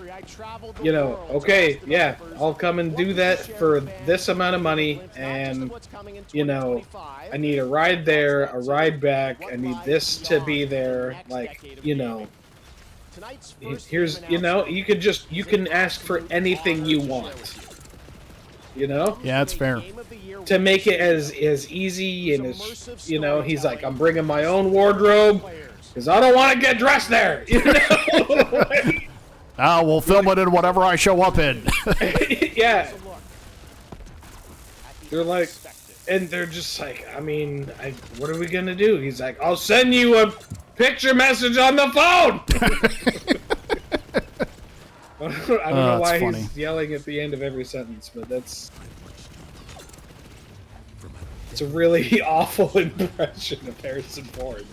you know, okay, yeah, I'll come and do that for this amount of money, and, you know, I need a ride there, a ride back, I need this to be there, like, you know, here's, you know, you can ask for anything you want. You know?
Yeah, that's fair.
To make it as easy and as, you know, he's like, I'm bringing my own wardrobe because I don't want to get dressed there. You know?
We'll film it in whatever I show up in.
Yeah. They're like, and they're just like, I mean, what are we going to do? He's like, I'll send you a picture message on the phone. I don't know why he's yelling at the end of every sentence, but it's a really awful impression of Harrison Ford.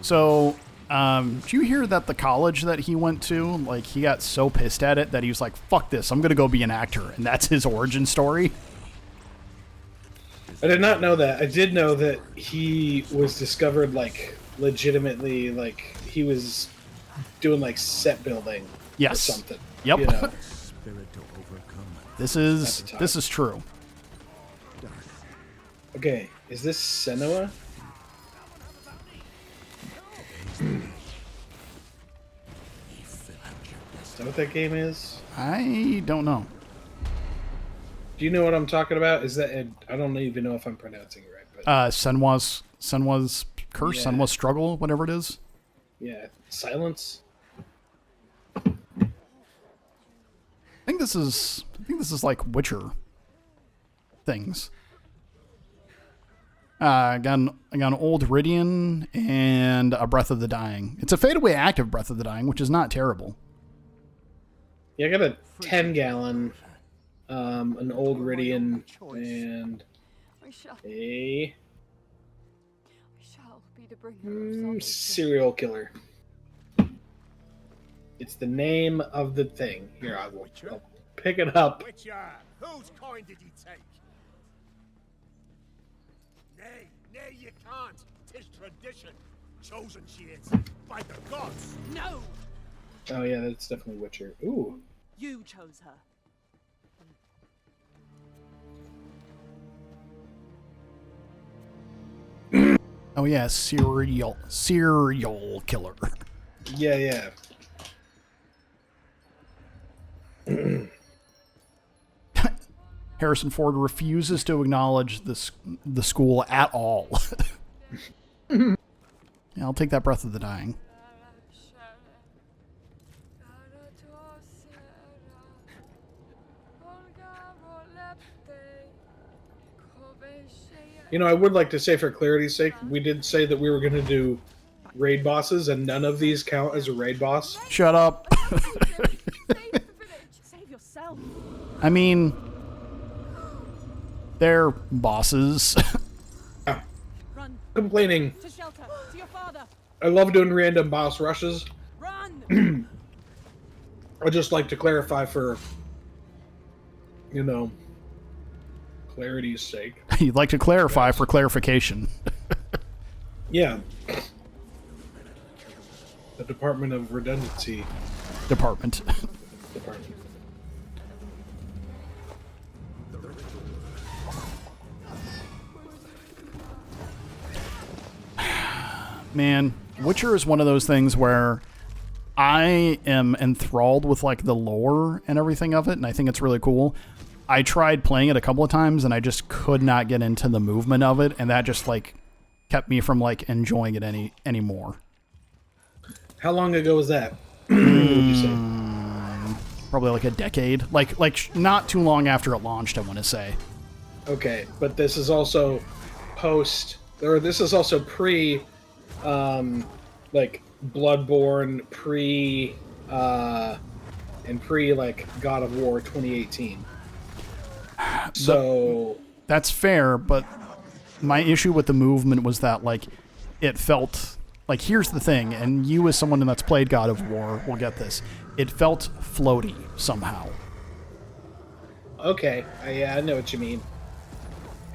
So, did you hear that the college that he went to, like, he got so pissed at it that he was like, fuck this, I'm going to go be an actor, and that's his origin story?
I did not know that. I did know that he was discovered, like, legitimately, like, he was doing like set building or something.
Yep.
You know?
This is true.
Okay, is this Senua? Is that what that game is?
I don't know.
Do you know what I'm talking about? Is that I don't even know if I'm pronouncing it right, but
Senwa's Curse,
yeah.
Senwa's Struggle, whatever it is.
Yeah, Silence.
I think this is like Witcher things. I got an Old Ridian and a Breath of the Dying. It's a fadeaway active Breath of the Dying, which is not terrible.
Yeah, I got a 10-gallon, an Old Ridian, and a serial killer. It's the name of the thing. Here, I'll pick it up.
Whose coin did he take? Nay, you can't. 'Tis tradition. Chosen she is by the gods.
No.
Oh yeah, that's definitely Witcher. Ooh.
You chose her.
Oh yeah, serial killer.
Yeah.
Harrison Ford refuses to acknowledge the school at all. Yeah, I'll take that Breath of the Dying.
You know, I would like to say, for clarity's sake, we did say that we were going to do raid bosses, and none of these count as a raid boss.
Shut up.
Save yourself.
I mean, they're bosses.
Complaining.
To shelter. To your father.
I love doing random boss rushes.
Run.
I'd just like to clarify for, you know, clarity's sake.
You'd like to clarify for clarification.
Yeah. The Department of Redundancy.
Department. Man, Witcher is one of those things where I am enthralled with like the lore and everything of it, and I think it's really cool. I tried playing it a couple of times and I just could not get into the movement of it, and that just like kept me from like enjoying it anymore.
How long ago was that? What would you say?
Probably like a decade. Like not too long after it launched, I want to say.
Okay, but this is also post, or this is also pre, like Bloodborne, and pre like God of War 2018. So
that's fair, but my issue with the movement was that like it felt like, here's the thing, and you as someone that's played God of War will get this. It felt floaty somehow.
Okay, yeah, I know what you mean.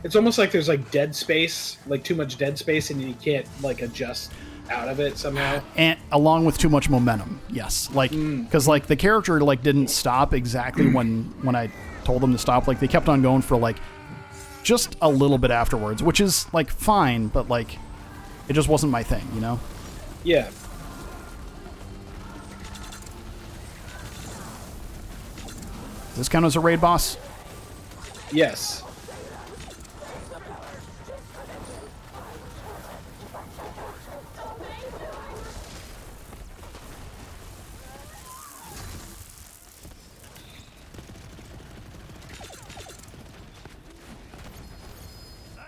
It's almost like there's like dead space, like too much dead space, and you can't like adjust out of it somehow.
And along with too much momentum, yes. Like, because like the character like didn't stop exactly when I told them to stop. Like they kept on going for like just a little bit afterwards, which is like fine, but like it just wasn't my thing, you know?
Yeah.
Does this count as a raid boss?
Yes.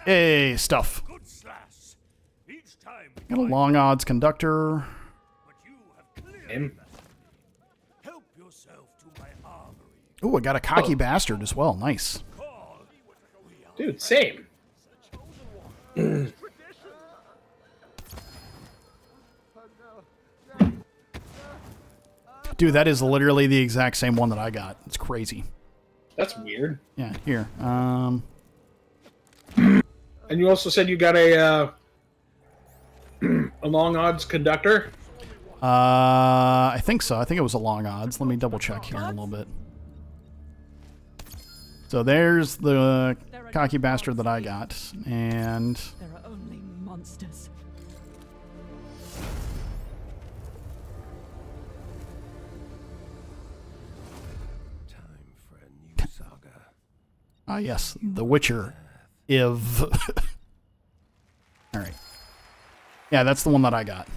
Hey, stuff. Got a long odds conductor. Ooh, I got a cocky bastard as well. Nice.
Dude, same.
Dude, that is literally the exact same one that I got. It's crazy.
That's weird.
Yeah, here.
And you also said you got a long odds conductor?
I think so. I think it was a long odds. Let me double check here a little bit. So there's the cocky bastard that I got, and
there are only monsters.
Time for a new saga.
Ah, yes, The Witcher. If all right, yeah, that's the one that I got.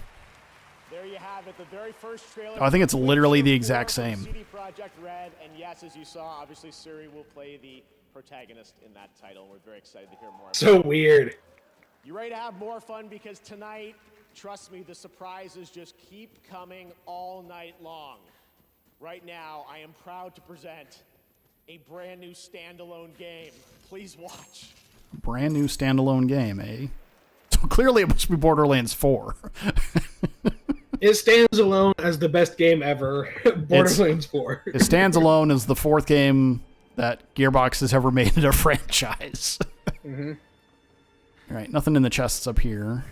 There you have it, the very first trailer.
Oh, I think it's literally the exact same.
CD Projekt Red, and yes, as you saw, obviously Suri will play the protagonist in that title. We're very excited to hear more.
So weird.
You ready to have more fun? Because tonight, trust me, the surprises just keep coming all night long. Right now, I am proud to present a brand new standalone game. Please watch.
Brand new standalone game, eh? So clearly it must be Borderlands 4.
It stands alone as the best game ever. Borderlands 4.
It stands alone as the fourth game that Gearbox has ever made in a franchise.
Mm-hmm.
All right, nothing in the chests up here.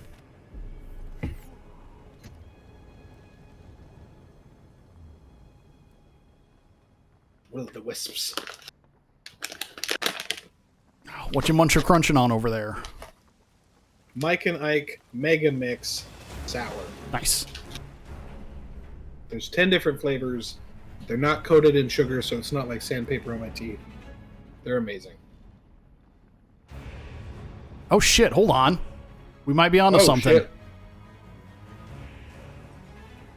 Will o' the Wisps.
What you muncher crunching on over there?
Mike and Ike Mega Mix Sour.
Nice.
There's 10 different flavors. They're not coated in sugar, so it's not like sandpaper on my teeth. They're amazing.
Oh shit, hold on. We might be onto something.
Shit.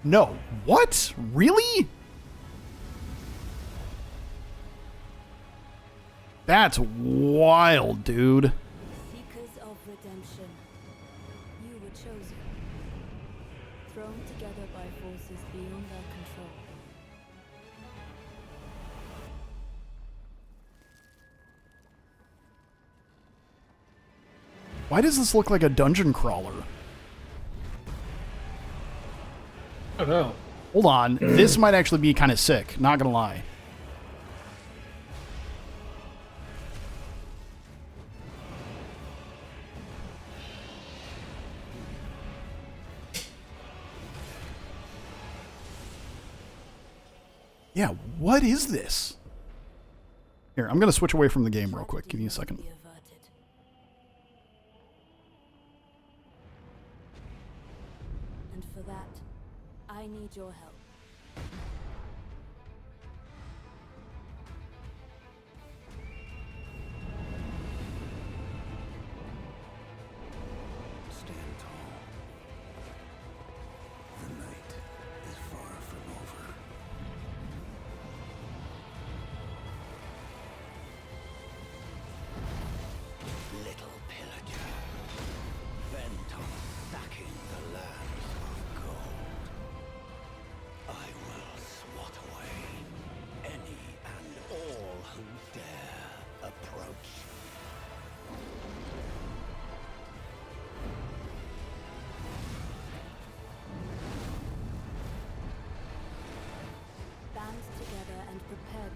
No. What? Really? That's wild, dude.
Seekers of redemption, you were chosen, thrown together by forces beyond our control.
Why does this look like a dungeon crawler?
I don't know.
Hold on. This might actually be kind of sick, not gonna lie. Yeah, what is this? Here, I'm going to switch away from the game real quick. Give me a second.
And for that, I need your help.
Stand tall. The night is far from over.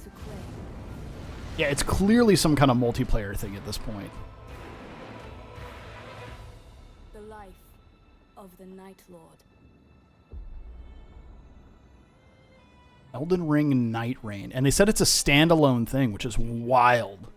to claim.
Yeah, it's clearly some kind of multiplayer thing at this point.
The life of the Night Lord.
Elden Ring Night Rain. And they said it's a standalone thing, which is wild.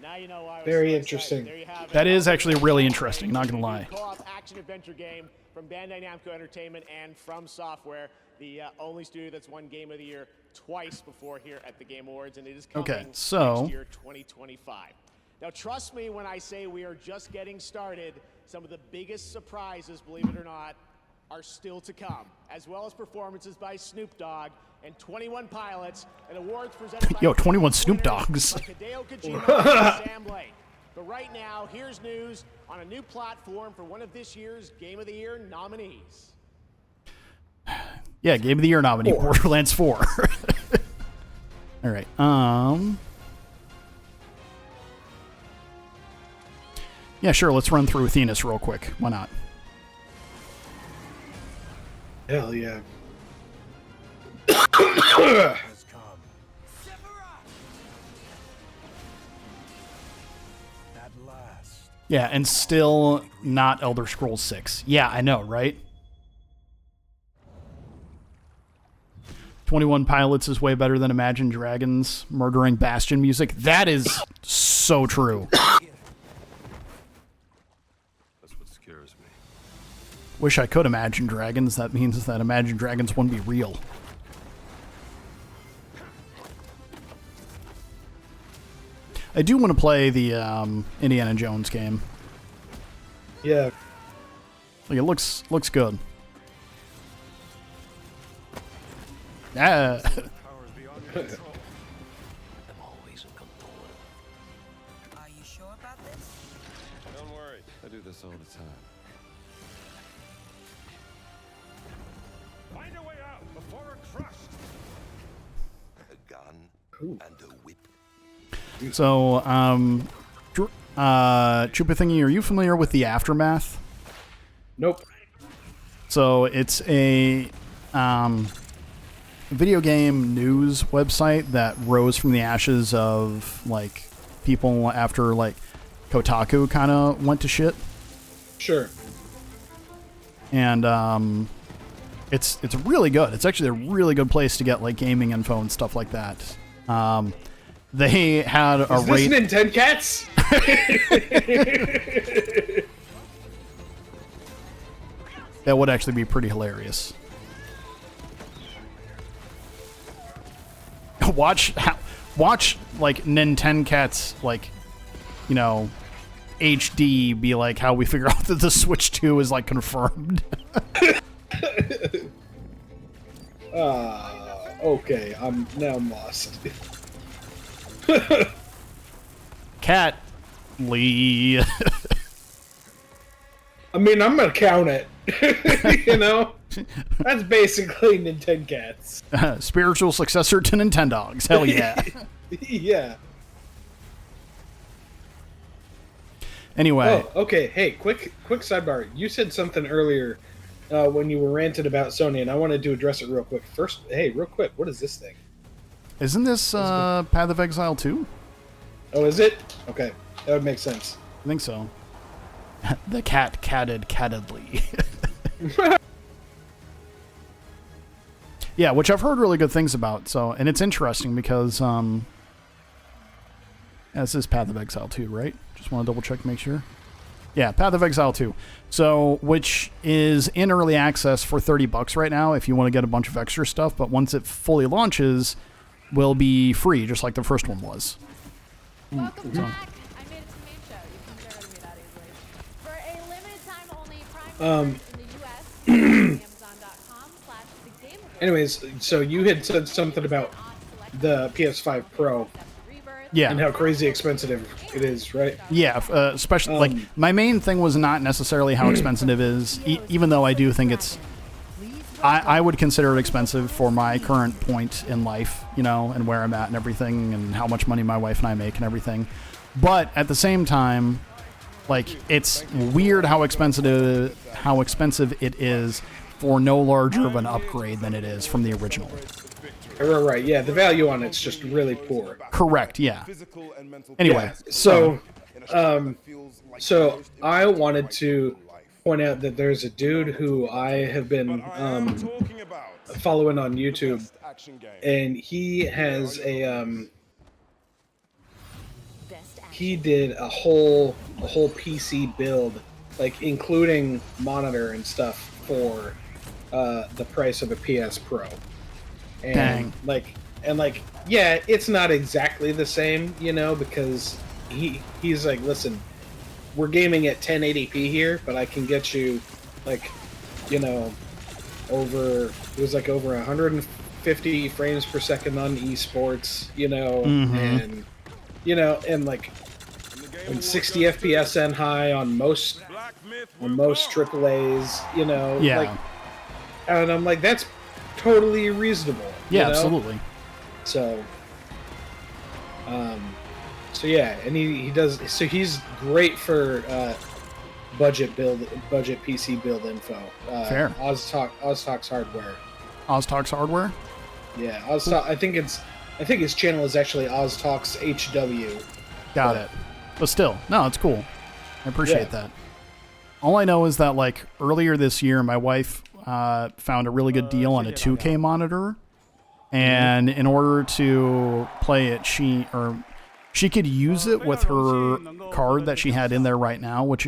Now you know why I was
Very
so
interesting.
excited. There you have it.
That is actually really interesting, not gonna lie.
Co-op action-adventure game from Bandai Namco Entertainment and From Software, the only studio that's won Game of the Year twice before here at the Game Awards, and it is coming next year, 2025. Now, trust me when I say we are just getting started. Some of the biggest surprises, believe it or not, are still to come, as well as performances by Snoop Dogg and 21 Pilots, and awards presented by
21 Snoop Dogs.
like Hideo Kojima and Sam Lake. But right now, here's news on a new platform for one of this year's Game of the Year nominees.
Yeah, Game of the Year nominee, Borderlands 4. All right. Yeah, sure. Let's run through Athena's real quick. Why not?
Hell yeah.
Has come. At last.
Yeah, and still not Elder Scrolls 6. Yeah, I know, right? 21 Pilots is way better than Imagine Dragons murdering Bastion music. That is so true.
That's what scares me.
Wish I could Imagine Dragons. That means that Imagine Dragons wouldn't be real. I do want to play the Indiana Jones game.
Yeah.
Like, it looks good. Ah.
Powers beyond control. I'm always in control.
Are you sure about this?
Don't worry. I do this all the time. Find a way out before we're crushed. A gun and a whip.
So, Chupa Thingy, are you familiar with the Aftermath?
Nope.
So it's a video game news website that rose from the ashes of like people after like Kotaku kind of went to shit.
Sure.
And it's really good. It's actually a really good place to get like gaming info and stuff like that. They had a rate.
Is this Nintendo Cats?
That would actually be pretty hilarious. Watch like Nintendo Cats, like, you know, HD be like how we figure out that the Switch 2 is like confirmed.
Okay, I'm lost.
Cat Lee.
I mean, I'm gonna count it. You know, that's basically Nintendo Cats.
Spiritual successor to Nintendogs. Hell yeah.
Yeah.
Anyway.
Oh, okay. Hey, quick sidebar. You said something earlier when you were ranting about Sony, and I wanted to address it real quick. First, hey, real quick, what is this thing?
Isn't this Path of Exile 2?
Oh, is it? Okay, that would make sense.
I think so. The cat catted cattedly. Yeah, which I've heard really good things about. So, and it's interesting because this is Path of Exile 2, right? Just want to double check, make sure. Yeah, Path of Exile 2. So, which is in early access for $30 right now if you want to get a bunch of extra stuff. But once it fully launches, will be free, just like the first one was.
Welcome back. I made it to the main show. You can get rid of me that easily. For a limited time only, Prime members in the US, Amazon.com/The Game Awards.
Anyways, so you had said something about the PS5 Pro.
Yeah.
And how crazy expensive it is, right?
Yeah, especially, like, my main thing was not necessarily how expensive it is, even though I do think it's I would consider it expensive for my current point in life, you know, and where I'm at and everything, and how much money my wife and I make and everything. But at the same time, like, it's weird how expensive it is for no larger of an upgrade than it is from the original.
Right. Yeah, the value on it's just really poor.
Correct. Yeah. Anyway,
yeah, so I wanted to point out that there's a dude who I have been following on YouTube, and he has he did a whole PC build, like including monitor and stuff for the price of a PS Pro. And
Dang.
Yeah, it's not exactly the same, you know, because he's like, listen, we're gaming at 1080p here, but I can get you, like, you know, over 150 frames per second on esports, you know, and you know, and like 60 FPS and high on most AAAs, you know, like, and I'm like, that's totally reasonable.
Yeah,
you know?
absolutely.
So, so yeah, and he does. So he's great for budget PC build info.
Fair.
OzTalks Hardware.
OzTalks Hardware.
Yeah, OzTalk. I think his channel is actually OzTalks HW.
Got it. But still, no, it's cool. I appreciate that. All I know is that, like, earlier this year, my wife found a really good deal on a 2K monitor, and in order to play it, she could use it with her card that she had in there right now, which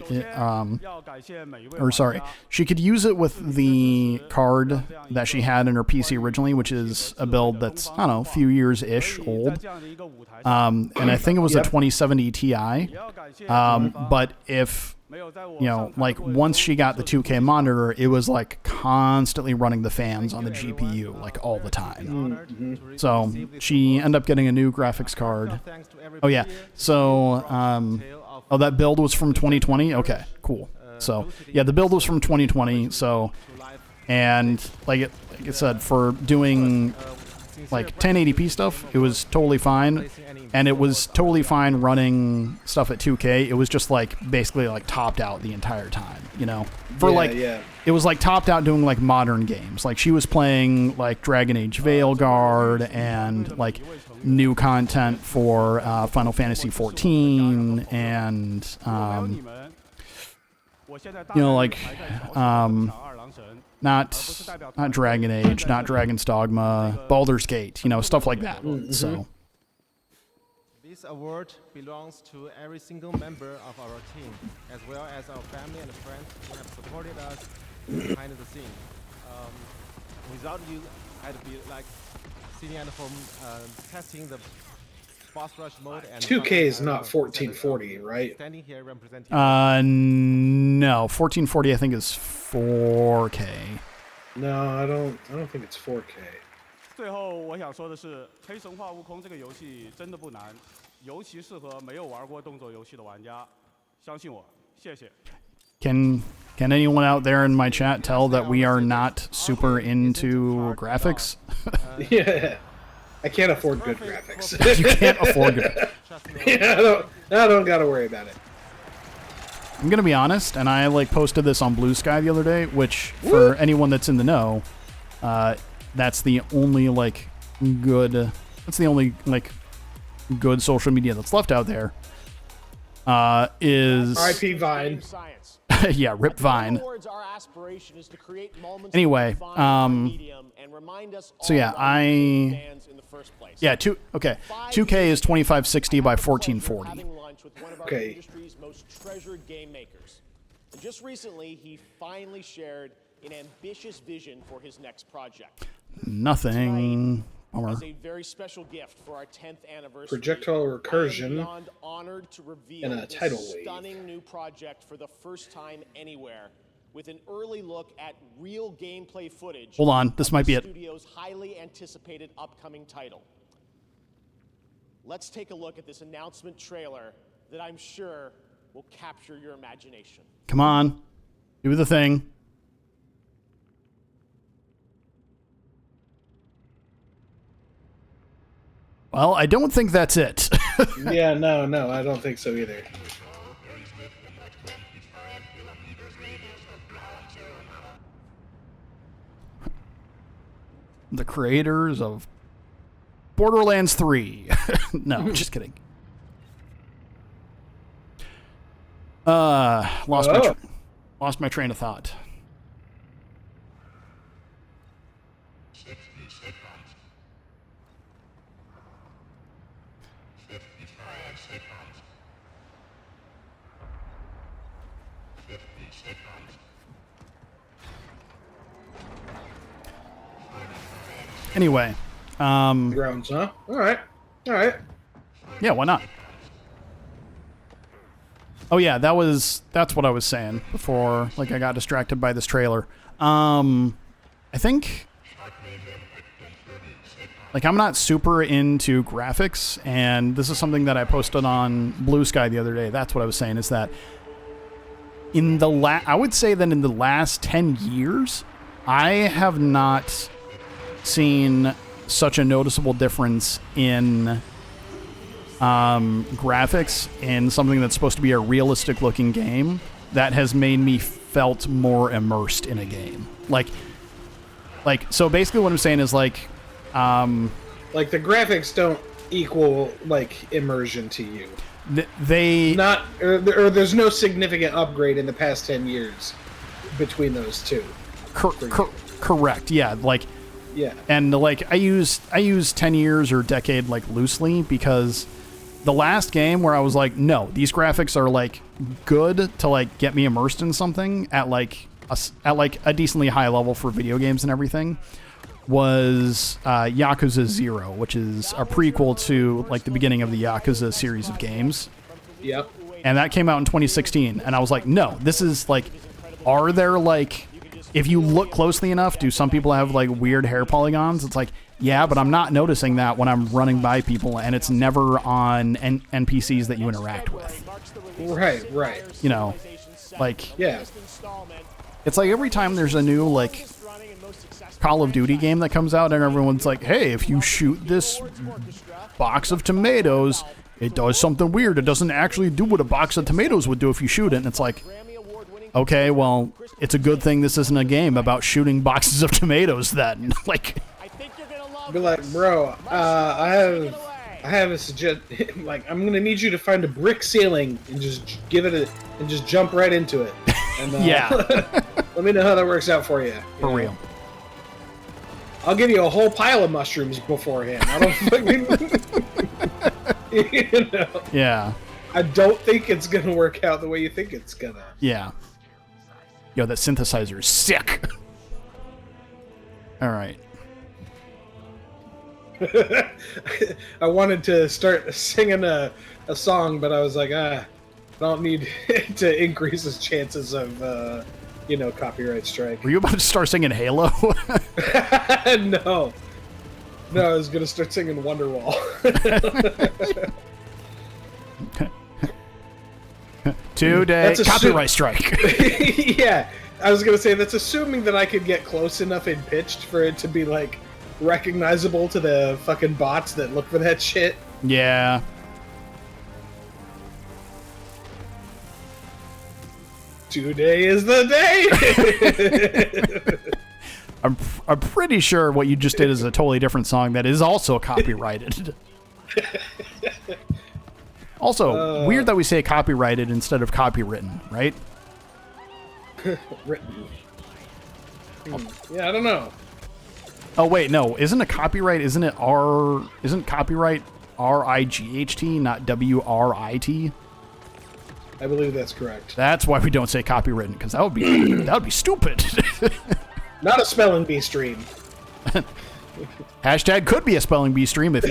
she could use it with the card that she had in her PC originally, which is a build that's, I don't know, a few years-ish old. And I think it was a 2070 Ti. But if, you know, like, once she got the 2K monitor, it was like constantly running the fans on the GPU, like, all the time. So she ended up getting a new graphics card. Oh yeah. So that build was from 2020. Okay, cool. So yeah, the build was from 2020. So, and like I said, for doing like 1080p stuff, it was totally fine. And it was totally fine running stuff at 2K. It was just like basically like topped out the entire time, you know? It was like topped out doing like modern games. Like, she was playing like Dragon Age Veilguard and like new content for Final Fantasy 14 and you know, like not Dragon Age, not Dragon's Dogma, Baldur's Gate, you know, stuff like that. So
this award belongs to every single member of our team, as well as our family and friends who have supported us behind the scene. Without you, I'd be like sitting at home testing the boss rush mode. And
2K is not 1440, right?
Standing here representing.
No, 1440 I think is 4K.
No, I don't think it's 4K.
最后我想说的是，《黑神话：悟空》这个游戏真的不难，尤其适合没有玩过动作游戏的玩家。相信我，谢谢。
Can anyone out there in my chat tell that we are not super into graphics?
Yeah, I can't afford good graphics.
You can't afford good.
Yeah, I don't gotta worry about it.
I'm gonna be honest, and I like posted this on Blue Sky the other day, which for anyone that's in the know, that's the only good social media that's left out there. Is
RIP Vine.
Yeah, rip Vine. Anyway, so yeah, 2K is 2560 by 1440.
Okay.
And just recently, he finally shared an ambitious vision for his next project.
Nothing.
As a very special gift for our 10th anniversary,
projectile recursion
beyond honored to reveal
and a tidal
this
wave.
Stunning new project for the first time anywhere, with an early look at real gameplay footage.
Hold on, this might be it.
Studio's highly anticipated upcoming title. Let's take a look at this announcement trailer that I'm sure will capture your imagination.
Come on, do the thing. Well, I don't think that's it.
Yeah, no, I don't think so either.
The creators of Borderlands 3. No, just kidding. Lost my train of thought. Anyway,
Grounds, huh? All right.
Yeah, why not? Oh yeah, that's what I was saying before. Like I got distracted by this trailer. I think, like, I'm not super into graphics, and this is something that I posted on Blue Sky the other day. That's what I was saying, is that I would say that in the last 10 years, I have not seen such a noticeable difference in graphics in something that's supposed to be a realistic looking game that has made me felt more immersed in a game. Like so basically what I'm saying is like
the graphics don't equal like immersion to you.
They
not or there's no significant upgrade in the past 10 years between those two.
Correct. Yeah, like
yeah.
And like I use 10 years or decade like loosely, because the last game where I was like, no, these graphics are like good to like get me immersed in something at like a decently high level for video games and everything, was Yakuza 0, which is a prequel to like the beginning of the Yakuza series of games.
Yep.
And that came out in 2016, and I was like, no, this is like, are there like, if you look closely enough, do some people have like weird hair polygons? It's like, yeah, but I'm not noticing that when I'm running by people, and it's never on NPCs that you interact with.
Right.
You know, like,
yeah.
It's like every time there's a new like Call of Duty game that comes out, and everyone's like, hey, if you shoot this box of tomatoes, it does something weird. It doesn't actually do what a box of tomatoes would do if you shoot it. And it's like, okay, well, it's a good thing this isn't a game about shooting boxes of tomatoes then. Like,
be like, bro, I have a suggestion. Like, I'm gonna need you to find a brick ceiling and just give it and just jump right into it. And,
yeah.
Let me know how that works out for you.
For real.
I'll give you a whole pile of mushrooms beforehand. I don't fucking. You know.
Yeah.
I don't think it's gonna work out the way you think it's gonna.
Yeah. Yo, that synthesizer is sick. All right.
I wanted to start singing a song, but I was like, I don't need to increase his chances of, copyright strike.
Were you about to start singing Halo?
No, I was gonna start singing Wonderwall.
Today, copyright strike.
Yeah, I was gonna say that's assuming that I could get close enough in pitched for it to be like recognizable to the fucking bots that look for that shit.
Yeah.
Today is the day.
I'm pretty sure what you just did is a totally different song that is also copyrighted. Also, weird that we say copyrighted instead of copywritten, right?
Written. Yeah, I don't know.
Oh wait, no, isn't copyright R-I-G-H-T, not W-R-I-T?
I believe that's correct.
That's why we don't say copywritten, because that would be stupid.
Not a spelling bee stream.
Hashtag could be a spelling bee stream if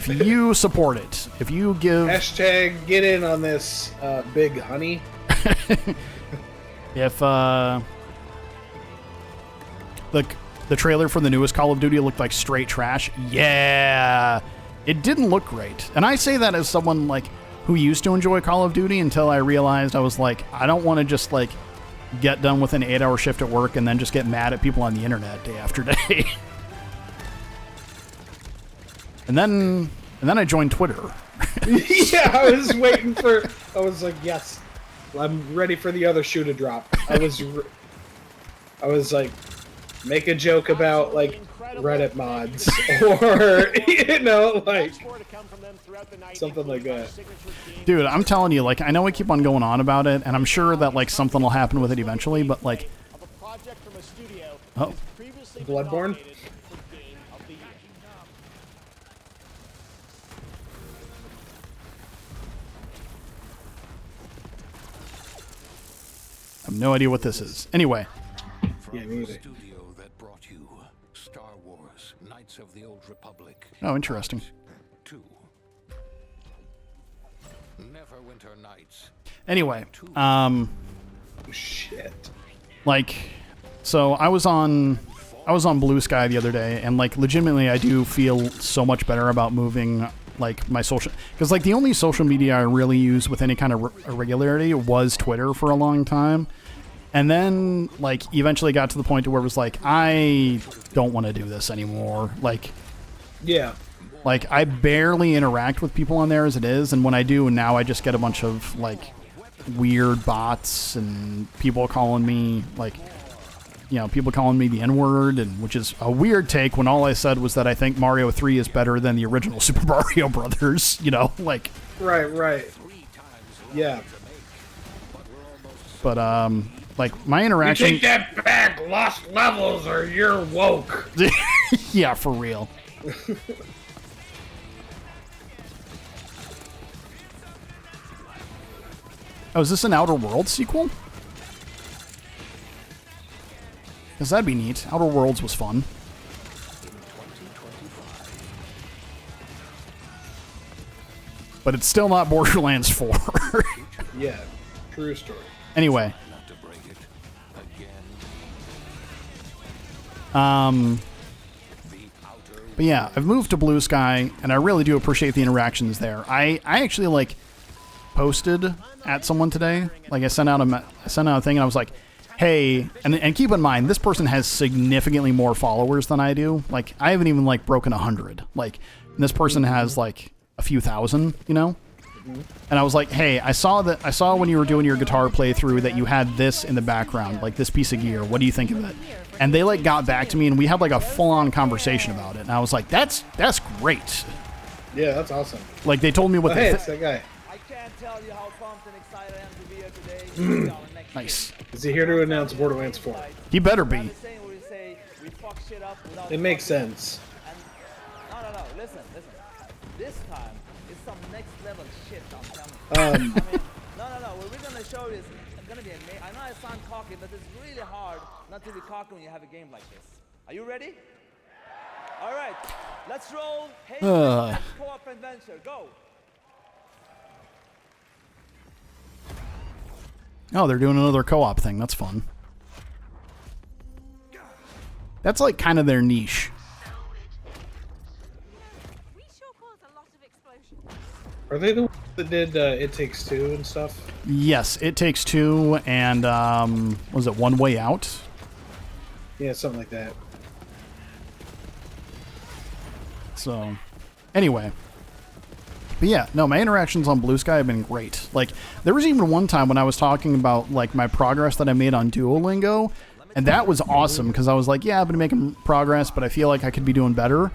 you support it. If you give
hashtag get in on this, big honey.
If the trailer for the newest Call of Duty looked like straight trash, yeah, it didn't look great. And I say that as someone like who used to enjoy Call of Duty until I realized I was like, I don't want to just like get done with an 8-hour shift at work and then just get mad at people on the internet day after day. And then I joined Twitter.
Yeah, I was waiting for. I was like, yes, I'm ready for the other shoe to drop. I was like, make a joke about like Reddit mods or like something like that.
Dude, I'm telling you, like, I know we keep on going on about it, and I'm sure that like something will happen with it eventually, but like, oh,
Bloodborne.
I have no idea what this is. Anyway.
Yeah, me either.
Studio that brought you Star Wars: Knights of the Old Republic.
Oh, interesting.
2. Neverwinter Nights.
Anyway,
shit.
Like, so I was on Blue Sky the other day, and like legitimately I do feel so much better about moving like my social, because like the only social media I really use with any kind of regularity was Twitter for a long time, and then like eventually got to the point to where it was like, I don't want to do this anymore. Like,
yeah,
like I barely interact with people on there as it is, and when I do now, I just get a bunch of like weird bots and people calling me like, you know, people calling me the N-word, and which is a weird take when all I said was that I think Mario 3 is better than the original Super Mario Brothers, you know, like.
Right. Yeah.
But, like, my interaction.
You take that back, Lost Levels, or you're woke.
Yeah, for real. Oh, is this an Outer Worlds sequel? Because that'd be neat. Outer Worlds was fun. But it's still not Borderlands 4.
Yeah, true story.
Anyway. But yeah, I've moved to Blue Sky, and I really do appreciate the interactions there. I actually, like, posted at someone today. Like, I sent out a thing, and I was like, hey, and keep in mind, this person has significantly more followers than I do. Like, I haven't even, like, broken 100. Like, and this person has, like, a few thousand, you know? And I was like, hey, I saw when you were doing your guitar playthrough that you had this in the background, like this piece of gear. What do you think of it? And they, like, got back to me, and we had, like, a full-on conversation about it. And I was like, that's great.
Yeah, that's awesome.
Like, they told me what they...
Hey, it's that guy.
I can't tell you how pumped and excited I am to be here today.
Nice.
Is he here to announce Borderlands 4?
He better be.
It makes sense.
No. Listen. This time is some next level shit. I'm telling you. I mean, no. What we're gonna show is gonna be amazing. I know I sound cocky, but it's really hard not to be cocky when you have a game like this. Are you ready? All right, let's roll. Hey, co-op adventure, go.
Oh, they're doing another co-op thing. That's fun. That's like kind of their niche.
Are they the ones that did It Takes Two and stuff?
Yes, It Takes Two and was it One Way Out?
Yeah, something like that.
So, anyway. But yeah, no, my interactions on Blue Sky have been great. Like, there was even one time when I was talking about, like, my progress that I made on Duolingo, and that was awesome, because I was like, yeah, I've been making progress, but I feel like I could be doing better.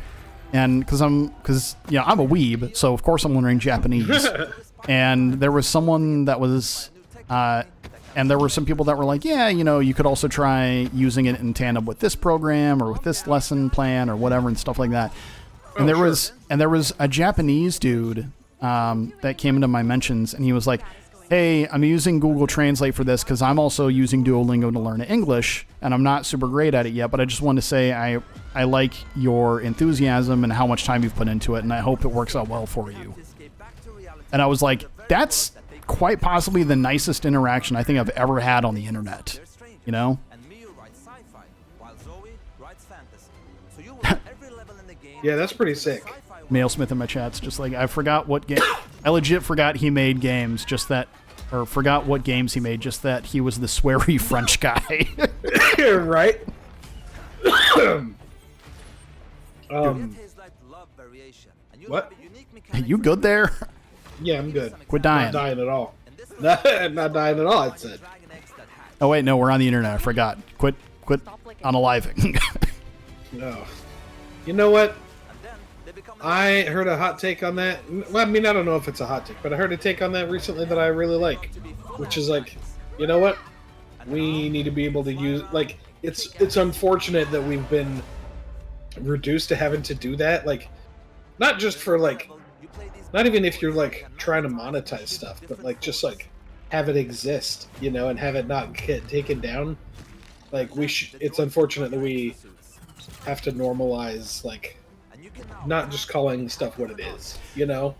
And because I'm a weeb, so of course I'm learning Japanese. And there was someone that was, and there were some people that were like, yeah, you know, you could also try using it in tandem with this program or with this lesson plan or whatever and stuff like that. And there was a Japanese dude that came into my mentions, and he was like, hey, I'm using Google Translate for this because I'm also using Duolingo to learn English, and I'm not super great at it yet, but I just wanted to say I like your enthusiasm and how much time you've put into it, and I hope it works out well for you. And I was like, that's quite possibly the nicest interaction I think I've ever had on the internet, you know?
Yeah, that's pretty sick.
Mailsmith in my chat's just like, I forgot what game. I legit forgot he made games, just that, or forgot what games he made, just that he was the sweary French guy.
Right? What?
You good there?
Yeah, I'm good.
Quit dying.
Not dying at all. Not dying at all, I said.
Oh wait, no, we're on the internet. I forgot. Quit unaliving.
No. You know what? I heard a hot take on that. Well, I mean, I don't know if it's a hot take, but I heard a take on that recently that I really like, which is like, you know what? We need to be able to use, like, it's unfortunate that we've been reduced to having to do that, like, not just for, like, not even if you're, like, trying to monetize stuff, but, like, just, like, have it exist, you know, and have it not get taken down. Like, it's unfortunate that we have to normalize, like, not just calling stuff what it is, you know?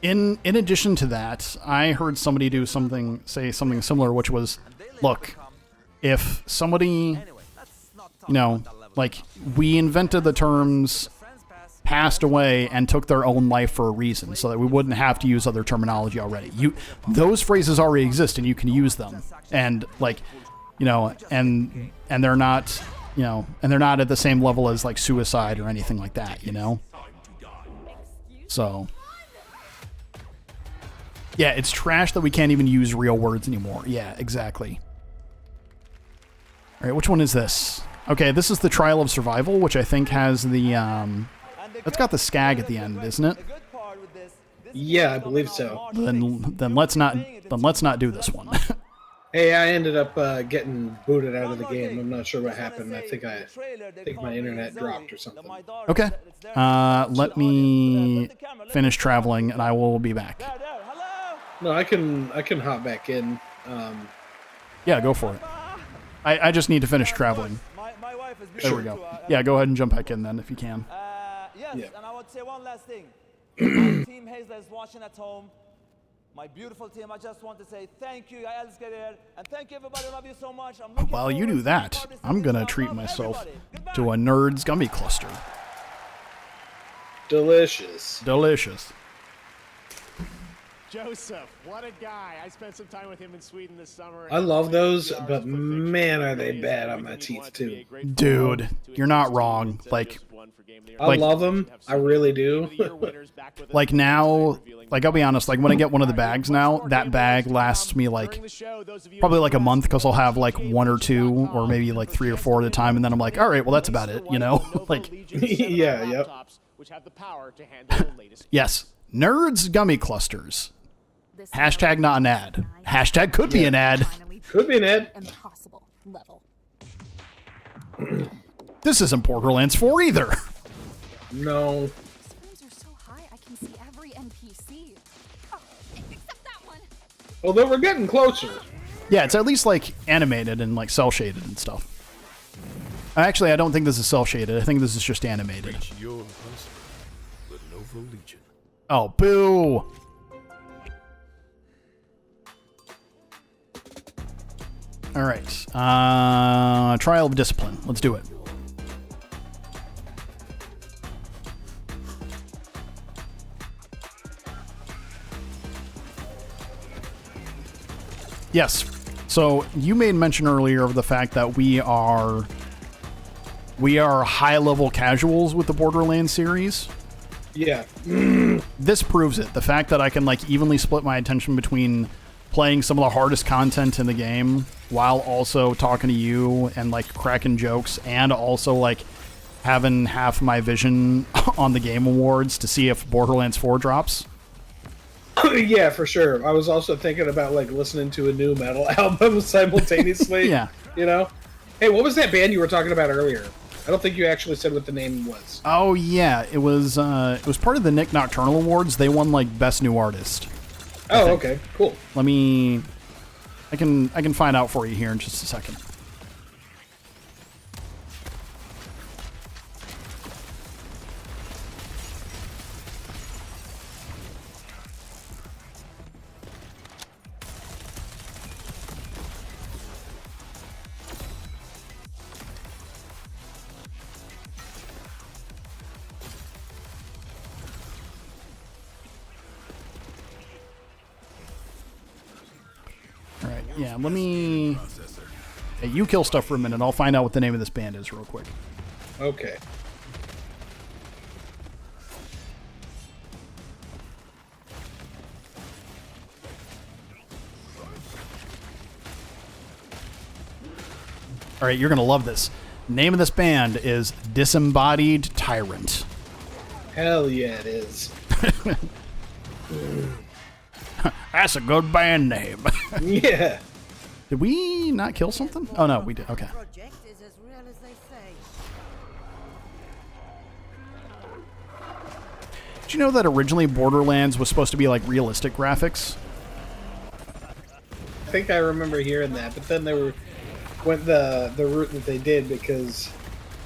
In addition to that, I heard somebody say something similar, which was, look, if somebody, you know, like, we invented the terms passed away and took their own life for a reason, so that we wouldn't have to use other terminology already. Those phrases already exist, and you can use them, and, like, you know, and they're not, you know, and they're not at the same level as, like, suicide or anything like that, you know? So, yeah, it's trash that we can't even use real words anymore. Yeah, exactly. All right, which one is this? Okay, this is the Trial of Survival, which I think has the, that's got the skag at the end, isn't it?
Yeah, I believe so.
Then let's not do this one.
Hey, I ended up getting booted out of the game. I'm not sure what happened. I think my internet dropped or something.
Okay. Let me finish traveling, and I will be back.
No, I can hop back in.
Yeah, go for it. I just need to finish traveling. There we go. Yeah, go ahead and jump back in then if you can.
Yes, yeah. And I would say one last thing. Team Hazler is watching at home. My beautiful team, I just want to say thank you, I älskar er, and thank you everybody, love you so much.
While you do that, I'm gonna treat myself to a Nerds Gummy Cluster.
Delicious.
Delicious.
Joseph, what a guy. I spent some time with him in Sweden this summer.
I love those, but man, are they bad on my teeth, too.
Dude, you're not wrong. Like,
I love them. I really do.
Like now, like I'll be honest, like when I get one of the bags now, that bag lasts me like probably like a month because I'll have like one or two or maybe like 3 or 4 at a time, and then I'm like, all right, well that's about it, you know? Like,
yeah, yep.
Yes, Nerds Gummy Clusters. Hashtag not an ad. Hashtag could be an ad.
Could be an ad.
Impossible level.
This isn't Borderlands 4 either.
No.
Screens are so high I can see every NPC. Oh, except that one.
Although we're getting closer.
Yeah, it's at least like animated and like cell shaded and stuff. Actually, I don't think this is cell shaded. I think this is just animated. Oh, boo! All right, Trial of Discipline. Let's do it. Yes. So you made mention earlier of the fact that we are high-level casuals with the Borderlands series.
Yeah.
This proves it. The fact that I can like evenly split my attention between playing some of the hardest content in the game while also talking to you and like cracking jokes and also like having half my vision on the Game Awards to see if Borderlands 4 drops.
Yeah, for sure. I was also thinking about like listening to a new metal album simultaneously.
Yeah.
You know? Hey, what was that band you were talking about earlier? I don't think you actually said what the name was.
Oh yeah, it was part of the Nick Nocturnal Awards. They won like Best New Artist.
Oh, okay, cool.
Let me, I can find out for you here in just a second. Alright, yeah, let me... Hey, you kill stuff for a minute. I'll find out what the name of this band is real quick.
Okay.
All right, you're going to love this. Name of this band is Disembodied Tyrant.
Hell yeah, it is.
That's a good band name.
Yeah.
Did we not kill something? Oh, no, we did. Okay.
Project is as real as they say.
Did you know that originally Borderlands was supposed to be like realistic graphics?
I think I remember hearing that, but then they went the route that they did because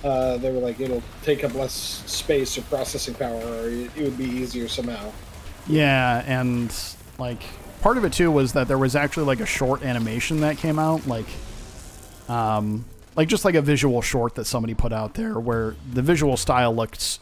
they were like, it'll take up less space or processing power, or it would be easier somehow.
Yeah, and like part of it too was that there was actually like a short animation that came out, like just like a visual short that somebody put out there, where the visual style looks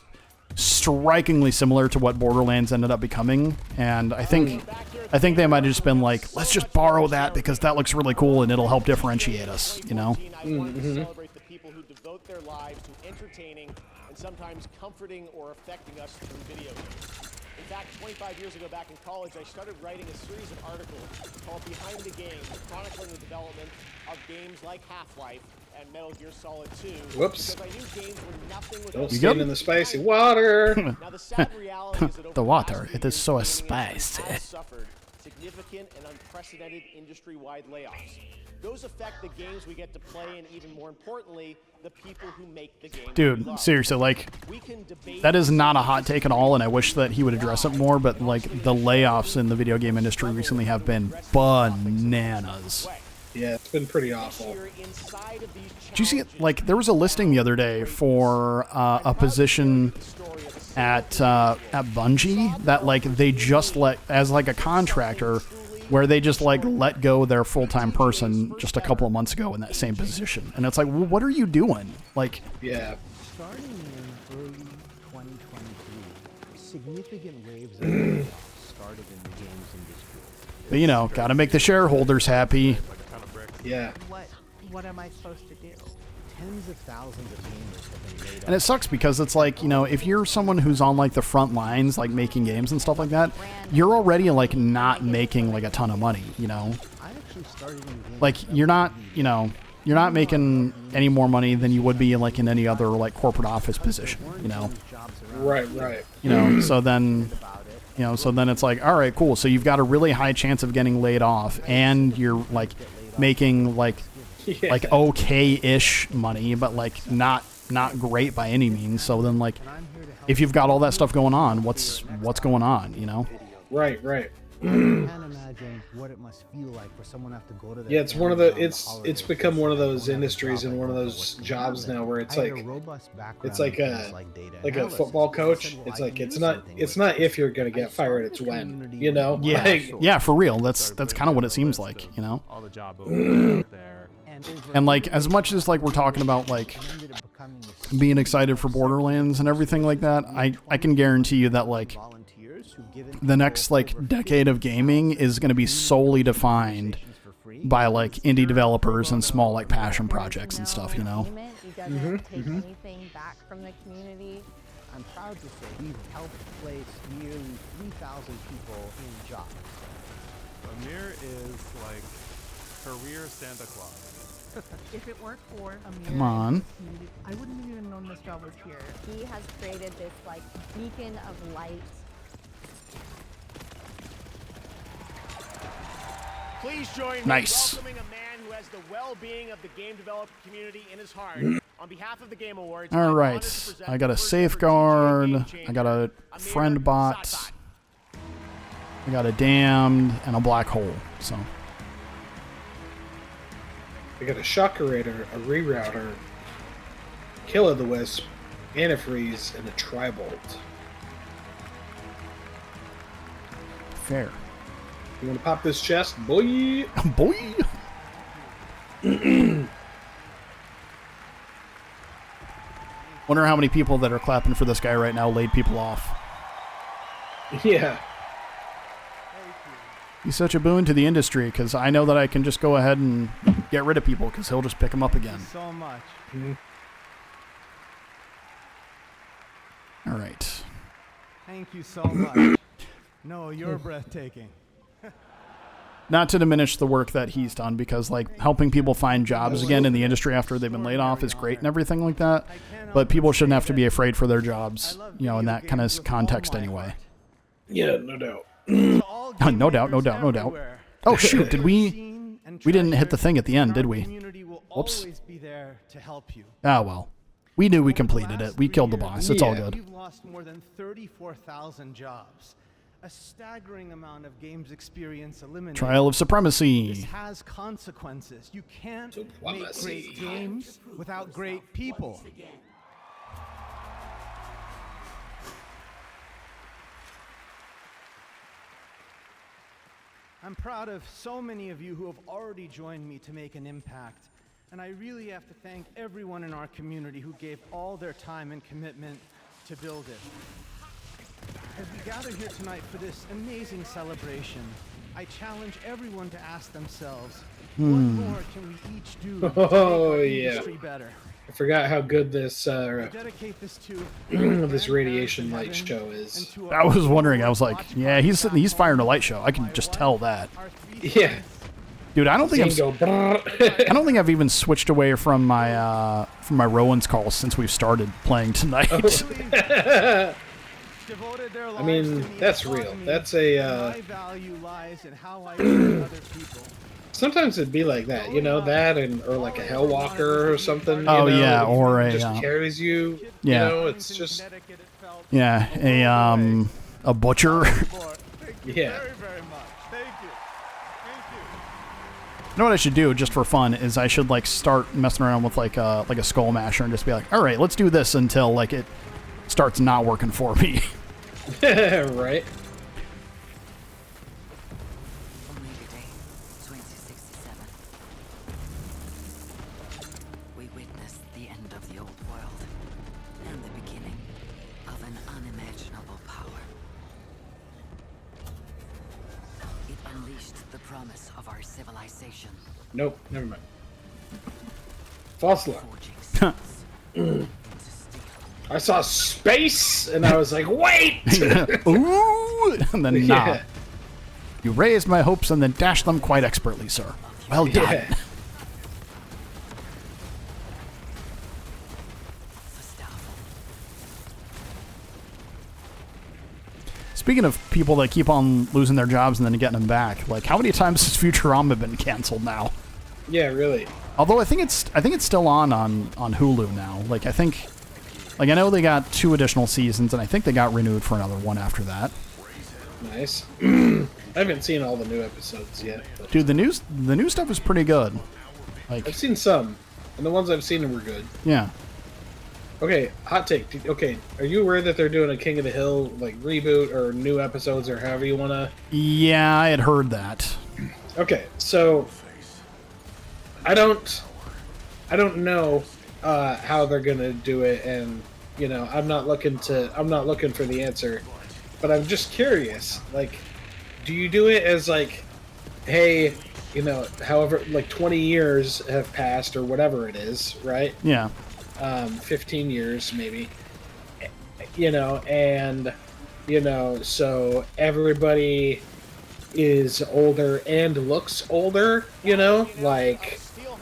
strikingly similar to what Borderlands ended up becoming, and I think they might have just been like, let's just borrow that because that looks really cool and it'll help differentiate us, you know?
Celebrate the people who devote their lives to entertaining and sometimes comforting or affecting us through video games. In fact, 25 years ago back in college, I started writing a series of articles called Behind the Game, chronicling the development of games like Half-Life and Metal Gear Solid 2.
Whoops.
Because I knew games were nothing without...
Don't stand in the spicy water.
Now, the sad reality is that over
The water,
past
it is so
years,
spicy.
has suffered significant and unprecedented industry-wide layoffs. Those affect the games we get to play, and even more importantly, the people who make the games.
Dude, seriously, like, that is not a hot take at all, and I wish that he would address it more, but like the layoffs in the video game industry recently have been bananas.
Yeah, it's been pretty awful.
Did you see it? Like, there was a listing the other day for a position at Bungie that like they just let as like a contractor, where they just like let go their full-time person just a couple of months ago in that same position, and it's like, well, what are you doing? Like,
yeah.
Starting in early 2023, significant waves of layoffs started in the games industry.
but, you know, got to make the shareholders happy.
Yeah.
What am I supposed to do?
Tens of thousands of gamers have been laid off.
And it sucks because it's like, you know, if you're someone who's on like the front lines, like making games and stuff like that, you're already like not making like a ton of money, you know?
I actually started in games
Like, you're not, you know, you're not making any more money than you would be like in any other like corporate office position, you know?
Right.
You know, so then it's like, all right, cool. So you've got a really high chance of getting laid off, and you're like making like okay-ish money, but like not great by any means. So then, like, if you've got all that stuff going on, what's going on, you know?
Right.
I can't imagine what it must feel like for someone to have to go to their
Yeah, it's one of the
holidays.
it's become one of those industries and one of those jobs now where it's like like a football coach. It's like it's not if you're gonna get fired, it's when, you know?
Yeah,
Like,
yeah, for real. That's kind of what it seems like, you know?
All the job openings out there.
And like, as much as like we're talking about like being excited for Borderlands and everything like that, I can guarantee you that like the next like decade of gaming is going to be solely defined by like indie developers and small like passion projects and stuff, you know?
He doesn't take anything back from the community.
I'm proud to say we've helped place nearly 3,000 people in jobs.
Amir is like career Santa Claus.
If it weren't for Amir,
Come on.
I wouldn't have even known this job was here.
He has created this like beacon of light.
Please join me
Nice.
welcoming a man who has the well-being of the game developer community in his heart. On behalf of the Game Awards,
All right, I got a safeguard, I got a friend bot, I got a damned, and a black hole, so.
I got a shockerator, a rerouter, kill-o-the-wisp, antifreeze, and a tribolt.
Fair.
You want to pop this chest, boy?
Boy. Wonder how many people that are clapping for this guy right now laid people off.
Yeah.
He's such a boon to the industry because I know that I can just go ahead and get rid of people because he'll just pick them up again.
So much.
All
Thank you so much. No, you're breathtaking.
Not to diminish the work that he's done, because like helping people find jobs again in the industry after they've been laid off is great and everything like that. But people shouldn't have to be afraid for their jobs, you know, in that kind of context anyway.
Yeah, no doubt.
No doubt, no doubt, no doubt. Oh shoot, did we didn't hit the thing at the end, did we? Whoops. Ah, well. We knew we completed it. We killed the boss. It's all good.
You've lost more than 34,000 jobs. A staggering amount of games experience eliminated.
Trial of Supremacy.
This has consequences. You can't make great games without great people. I'm proud of so many of you who have already joined me to make an impact. And I really have to thank everyone in our community who gave all their time and commitment to build it. As we gather here tonight for this amazing celebration, I challenge everyone to ask themselves, what more can we each do to make our industry better?
I forgot how good this this radiation light show is.
I was wondering. I was like, yeah, he's firing a light show. I can just tell that.
Yeah.
Dude, I don't think I don't think I've even switched away from my Rowan's call since we've started playing tonight.
I mean, that's real. That's a. Sometimes it'd be like that, you know, that or like a Hellwalker or something.
Oh,
you know,
yeah, or a
just carries you.
Yeah.
You know, it's just.
Yeah, a butcher.
Yeah.
You know what I should do just for fun is I should like start messing around with like a skull masher and just be like, all right, let's do this until like it starts not working for me.
Right.
We witnessed the end of the old world and the beginning of an unimaginable power. It unleashed the promise of our civilization.
Nope, never mind. False alarm. I saw space, and I was like, wait!
Ooh! And then
Yeah.
nah. You raised my hopes and then dashed them quite expertly, sir. Well done.
Yeah.
Speaking of people that keep on losing their jobs and then getting them back, like how many times has Futurama been canceled now?
Yeah, really.
Although I think it's still on Hulu now. Like I know they got 2 additional seasons, and I think they got renewed for another one after that.
Nice. I haven't seen all the new episodes yet. But
Dude, the new stuff is pretty good. Like
I've seen some, and the ones I've seen were good.
Yeah.
Okay, hot take. Okay, are you aware that they're doing a King of the Hill like reboot or new episodes or however you wanna?
Yeah, I had heard that.
Okay, so I don't know how they're gonna do it, and you know, I'm not looking for the answer, but I'm just curious. Like, do you do it as like, hey, you know, however, like 20 years have passed or whatever it is, right?
Yeah.
15 years maybe, you know, and you know, so everybody is older and looks older, you know, like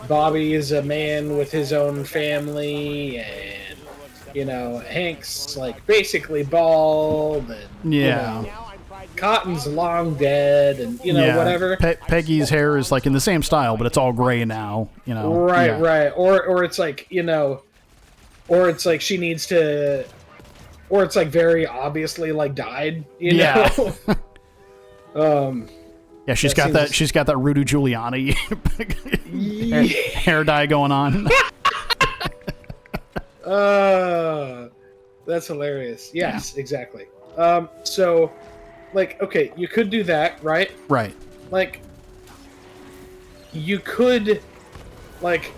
Bobby is a man with his own family, and you know, Hank's like basically bald, and
Yeah.
you know, Cotton's long dead, and you know, whatever.
Peggy's hair is like in the same style, but it's all gray now, you know.
Right,
Yeah.
right. Or it's like, you know, or it's like she needs to, or it's like very obviously like died, you know.
Yeah, she's got that Rudy Giuliani hair dye going on.
That's hilarious. Yes, exactly. So, like, okay, you could do that, right?
Right.
Like, you could, like,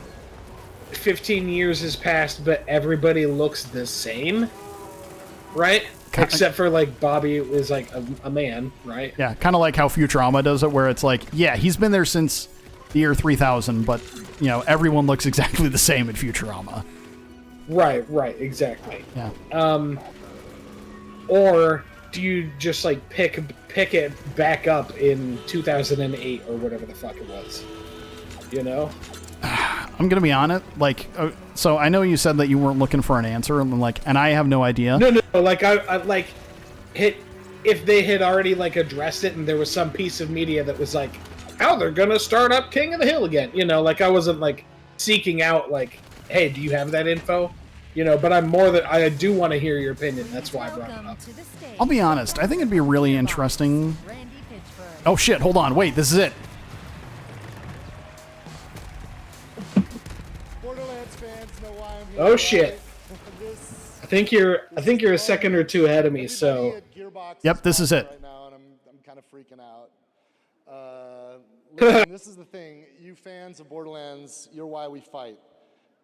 15 years has passed, but everybody looks the same, right? Except for, like, Bobby is, like, a man, right?
Yeah, kind of like how Futurama does it, where it's like, yeah, he's been there since the year 3000, but, you know, everyone looks exactly the same in Futurama.
Right, exactly.
Yeah.
Or do you just like pick it back up in 2008 or whatever the fuck it was? You know?
I'm gonna be honest. Like, so I know you said that you weren't looking for an answer, and I have no idea.
No. Like I like if they had already like addressed it and there was some piece of media that was like, "Oh, they're gonna start up King of the Hill again." You know, like I wasn't like seeking out like, "Hey, do you have that info?" You know, but I do want to hear your opinion. That's why I brought it up.
I'll be honest. I think it'd be really interesting. Oh shit! Hold on. Wait. This is it.
Borderlands fans know why I'm here.
Oh shit! I think you're a second or two ahead of me. So.
Yep. This is it.
Right now, and I'm kind of freaking out. Listen, this is the thing. You fans of Borderlands, you're why we fight.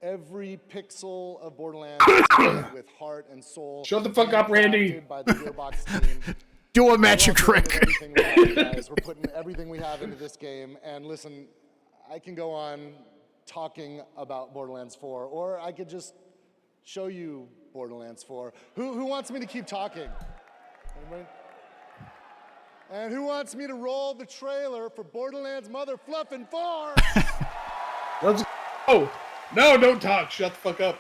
Every pixel of Borderlands is played with heart and soul.
Shut the fuck up, Randy.
By the Gearbox team.
Do a magic trick.
We're putting everything we have into this game. And listen, I can go on talking about Borderlands 4, or I could just show you Borderlands 4. Who wants me to keep talking? Anybody? And who wants me to roll the trailer for Borderlands Mother Fluffin' 4?
Let's go. No, don't talk. Shut the fuck up.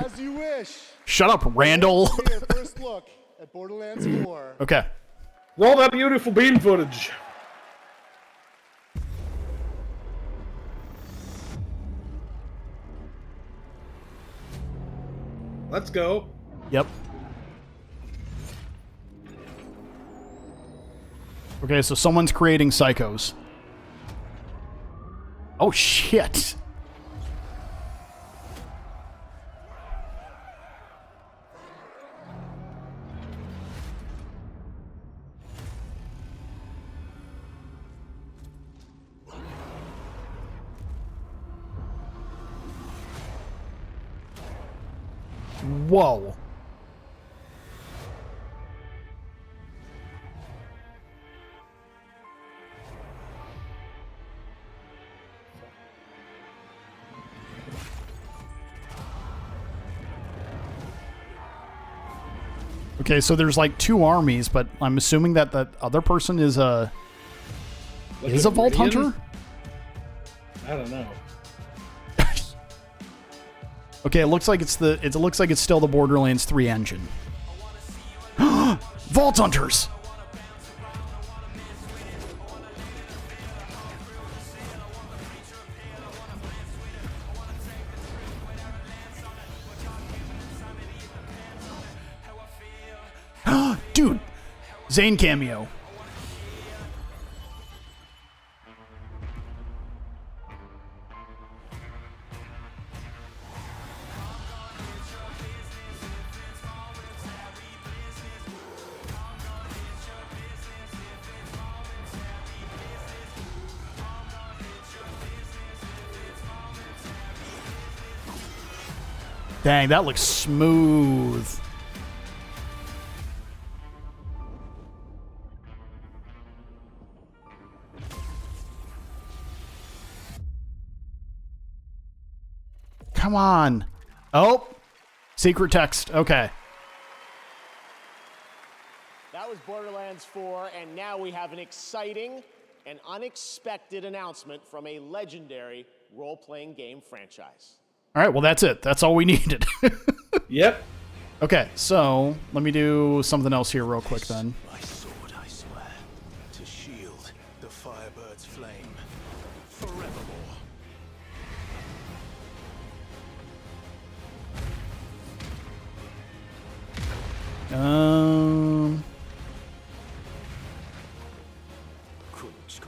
As you wish.
Shut up, Randall.
Here, first look at Borderlands 4.
Okay.
Roll that beautiful bean footage. Let's go.
Yep. Okay, so someone's creating psychos. Oh shit. Whoa. Okay, so there's like two armies, but I'm assuming that the other person is a Vault Hunter?
I don't know.
Okay, it looks like it's still the Borderlands 3 engine. Vault Hunters. Dude, Zane cameo. Dang, that looks smooth. Come on. Oh, secret text. Okay.
That was Borderlands 4, and now we have an exciting and unexpected announcement from a legendary role-playing game franchise.
All right, well, that's it. That's all we needed.
Yep.
Okay, so let me do something else here real quick then.
My sword, I swear, to shield the Firebird's flame forevermore.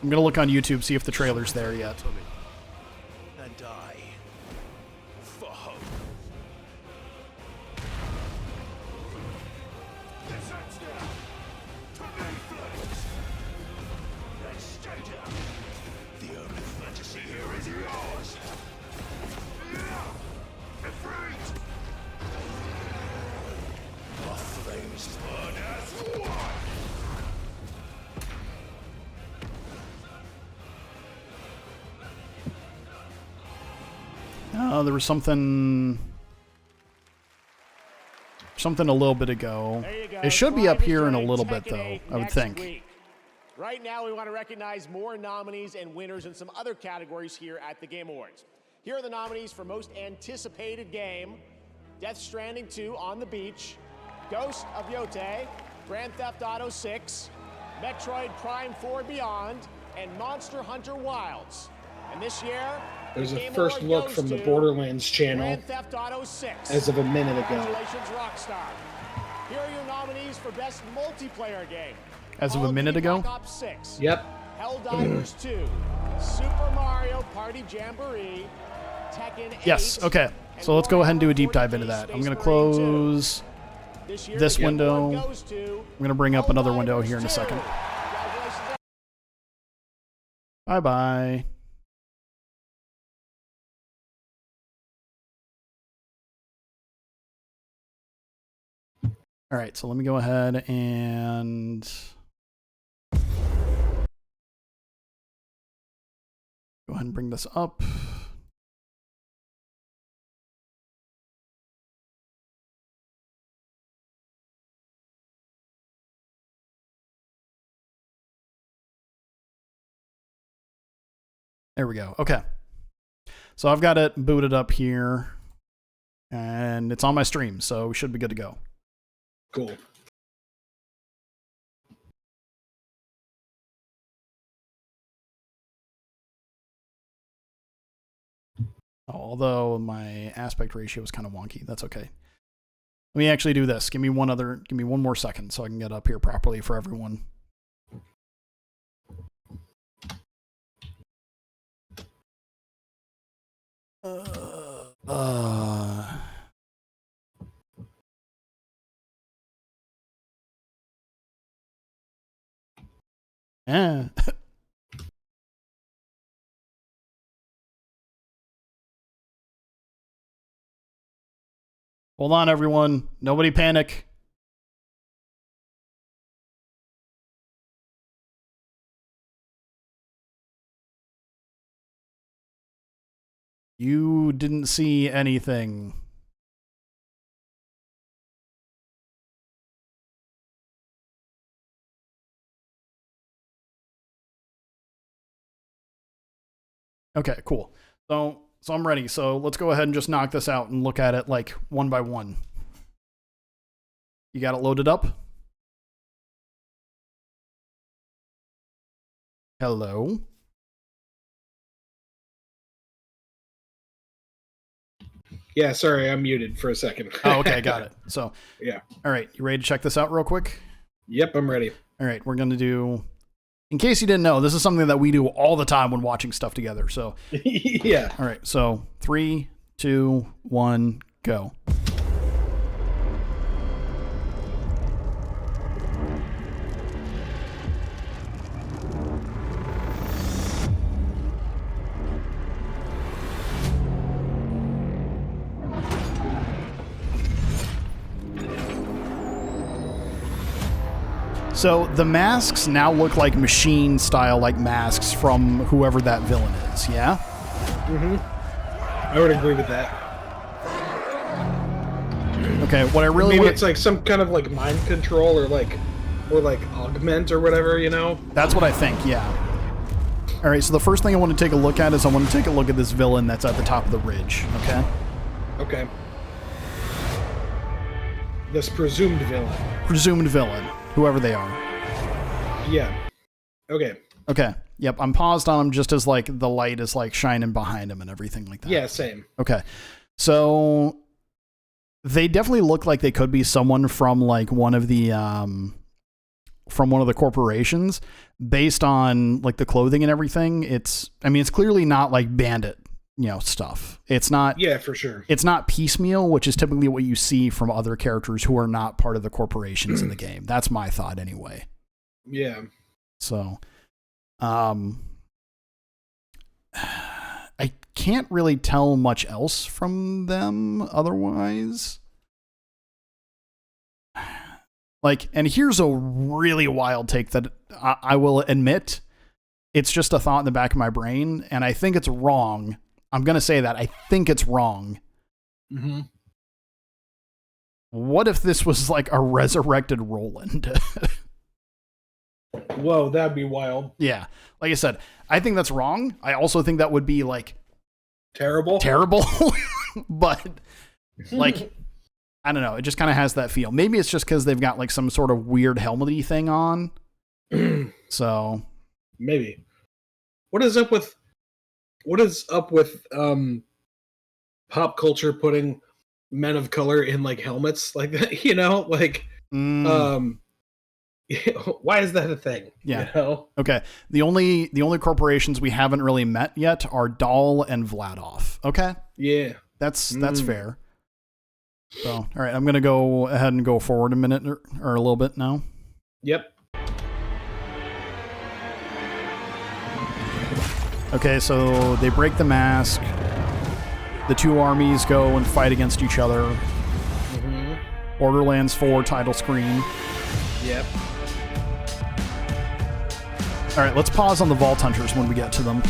I'm gonna look on YouTube, see if the trailer's there yet.
And die for hope. The only fantasy here is yours. Our flames burn as one.
There was something a little bit ago.
There you go.
It should be up here in a little bit, though, I would think.
Week. Right now, we want to recognize more nominees and winners in some other categories here at the Game Awards. Here are the nominees for Most Anticipated Game: Death Stranding 2 On the Beach, Ghost of Yote, Grand Theft Auto 6, Metroid Prime 4 Beyond, and Monster Hunter Wilds. And this year,
there's a first look from the Borderlands channel
Grand Theft Auto 6.
as of a minute ago.
Congratulations, Rockstar. Here are your nominees for Best Multiplayer Game.
As of a minute ago?
Black Ops 6.
Yep.
Helldivers 2, Super Mario Party Jamboree, Tekken 8.
Yes, okay. So let's go ahead and do a deep dive into that. I'm going to close this window. I'm going to bring up another window here in a second. Bye-bye. All right, so let me go ahead and go ahead and bring this up. There we go. Okay. So I've got it booted up here and it's on my stream, so we should be good to go.
Cool.
Although my aspect ratio is kind of wonky. That's okay. Let me actually do this. Give me one more second so I can get up here properly for everyone. Yeah. Hold on, everyone. Nobody panic. You didn't see anything. Okay, cool. So I'm ready. So let's go ahead and just knock this out and look at it like one by one. You got it loaded up? Hello?
Yeah, sorry, I'm muted for a second.
Oh, okay, got it. So,
yeah.
All right, you ready to check this out real quick?
Yep, I'm ready.
All right, we're going to do, in case you didn't know, this is something that we do all the time when watching stuff together. So,
yeah.
All right, so 3, 2, 1, go. So the masks now look like machine style like masks from whoever that villain is, yeah?
I would agree with that.
Okay, what I really
Maybe it's like some kind of like mind control or like augment or whatever, you know?
That's what I think, yeah. All right, so the first thing I want to take a look at is I want to take a look at this villain that's at the top of the ridge, okay?
Okay. This presumed villain.
Presumed villain, whoever they are.
Yeah. Okay.
Okay. Yep, I'm paused on him just as like the light is like shining behind him and everything like that.
Yeah, same.
Okay. So they definitely look like they could be someone from like one of the corporations based on like the clothing and everything. It's clearly not like bandit, stuff. It's not.
Yeah, for sure.
It's not piecemeal, which is typically what you see from other characters who are not part of the corporations in the game. That's my thought anyway.
Yeah.
So, I can't really tell much else from them otherwise. Like, and here's a really wild take that I will admit, it's just a thought in the back of my brain, and I think it's wrong. I'm going to say that. I think it's wrong.
Mm-hmm.
what if this was like a resurrected Roland?
Whoa, that'd be wild.
Yeah. Like I said, I think that's wrong. I also think that would be like
terrible.
But like, I don't know. It just kind of has that feel. Maybe it's just because they've got like some sort of weird helmety thing on. So
maybe. What is up with pop culture putting men of color in like helmets like that? You know, like why is that a thing?
Yeah.
You know?
Okay. The only corporations we haven't really met yet are Dahl and Vladov. Okay.
Yeah.
That's fair. So, all right, I'm going to go ahead and go forward a minute or a little bit now.
Yep.
Okay, so they break the mask. The two armies go and fight against each other.
Mm-hmm.
Borderlands 4 title screen.
Yep.
All right, let's pause on the Vault Hunters when we get to them.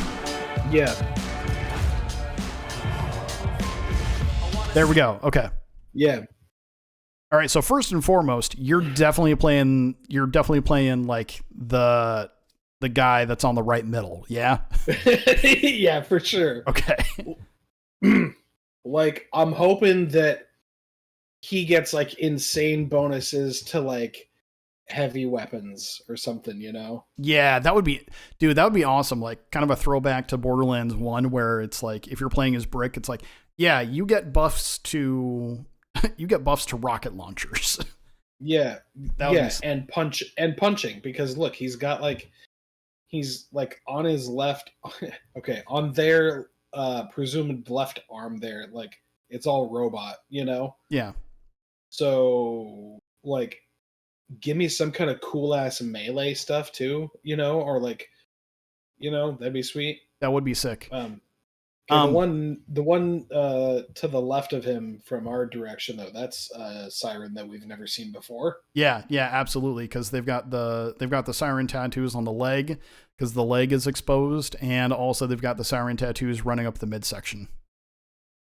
Yeah.
There we go. Okay.
Yeah.
All right, so first and foremost, you're definitely playing like the guy that's on the right middle. Yeah.
Yeah, for sure.
Okay.
Like, I'm hoping that he gets like insane bonuses to like heavy weapons or something, you know?
Yeah, that would be awesome. Like kind of a throwback to Borderlands 1 where it's like if you're playing as Brick, it's like, yeah, you get buffs to rocket launchers.
Yeah. And punching because look, he's like on his left okay, on their presumed left arm there, like it's all robot, you know?
Yeah.
So like give me some kind of cool ass melee stuff too, you know, or like, you know, that'd be sweet.
That would be sick.
The one to the left of him from our direction though, that's a siren that we've never seen before.
Yeah, absolutely. Because they've got the siren tattoos on the leg because the leg is exposed, and also they've got the siren tattoos running up the midsection.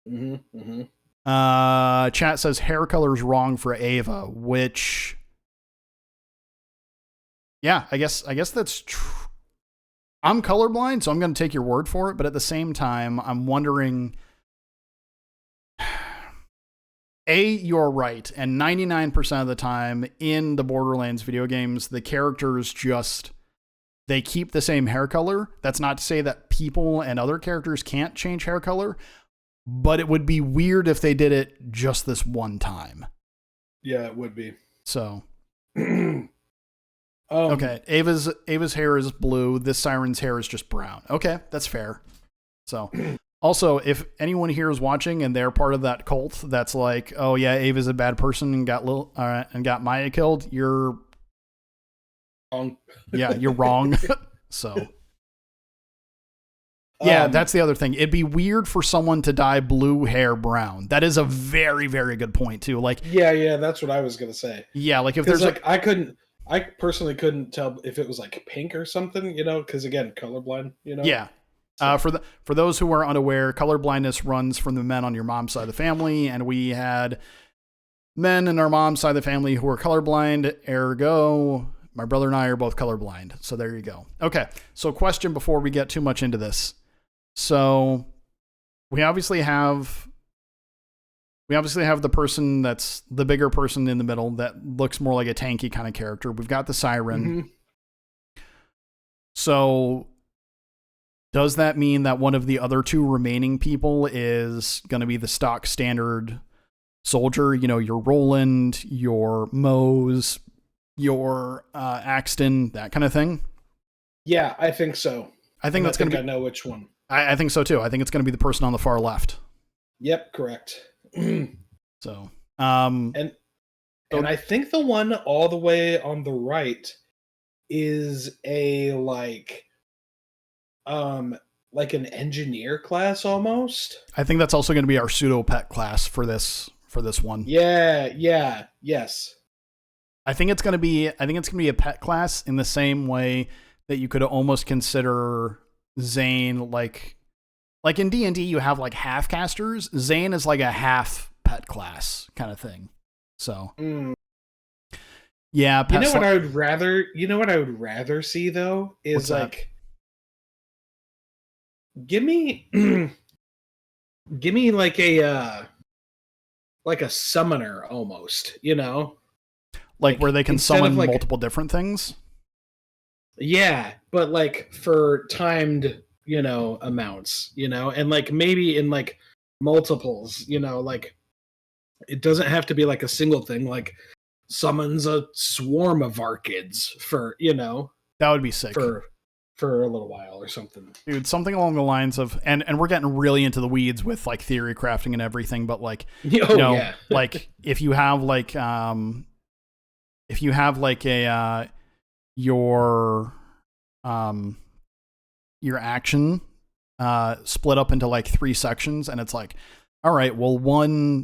Mm-hmm. Mm-hmm.
Chat says hair color is wrong for Ava, which, yeah, I guess that's true. I'm colorblind, so I'm going to take your word for it. But at the same time, I'm wondering, you're right. And 99% of the time in the Borderlands video games, the characters they keep the same hair color. That's not to say that people and other characters can't change hair color, but it would be weird if they did it just this one time.
Yeah, it would be.
So... okay, Ava's hair is blue. This siren's hair is just brown. Okay, that's fair. So, also, if anyone here is watching and they're part of that cult that's like, oh yeah, Ava's a bad person and got Maya killed, you're
wrong.
Yeah, you're wrong. So, yeah, that's the other thing. It'd be weird for someone to dye blue hair brown. That is a very, very good point too. Like,
yeah, that's what I was gonna say.
Yeah, like if there's like
I personally couldn't tell if it was like pink or something, you know, because again, colorblind, you know.
Yeah. For those who are unaware, colorblindness runs from the men on your mom's side of the family, and we had men in our mom's side of the family who were colorblind. Ergo, my brother and I are both colorblind. So there you go. Okay. So question before we get too much into this. So we obviously have the person that's the bigger person in the middle that looks more like a tanky kind of character. We've got the siren. Mm-hmm. So does that mean that one of the other two remaining people is going to be the stock standard soldier? You know, your Roland, your Mose, your Axton, that kind of thing?
Yeah, I think so.
I think that's going to be...
I know which one.
I think so too. I think it's going to be the person on the far left.
Yep, correct.
So,
and I think the one all the way on the right is a like an engineer class almost.
I think that's also going to be our pseudo pet class for this one.
Yeah, yes.
I think it's going to be a pet class in the same way that you could almost consider Zane like in D&D you have like half casters. Zane is like a half pet class kind of thing. So
Mm.
yeah,
You know what I would rather? You know what I would rather see though is
What's that?
like, give me, give me like a summoner almost. You know,
like where they can
instead of,
summon
like-
multiple different things.
Yeah, but like for timed, amounts, and like maybe in like multiples, like it doesn't have to be like a single thing, like summons a swarm of Arkids for,
That would be sick.
For a little while or something.
Dude, something along the lines of, and we're getting really into the weeds with like theory crafting and everything, but like,
yeah.
like if you have like a your action split up into like 3 sections, and it's like, all right, well,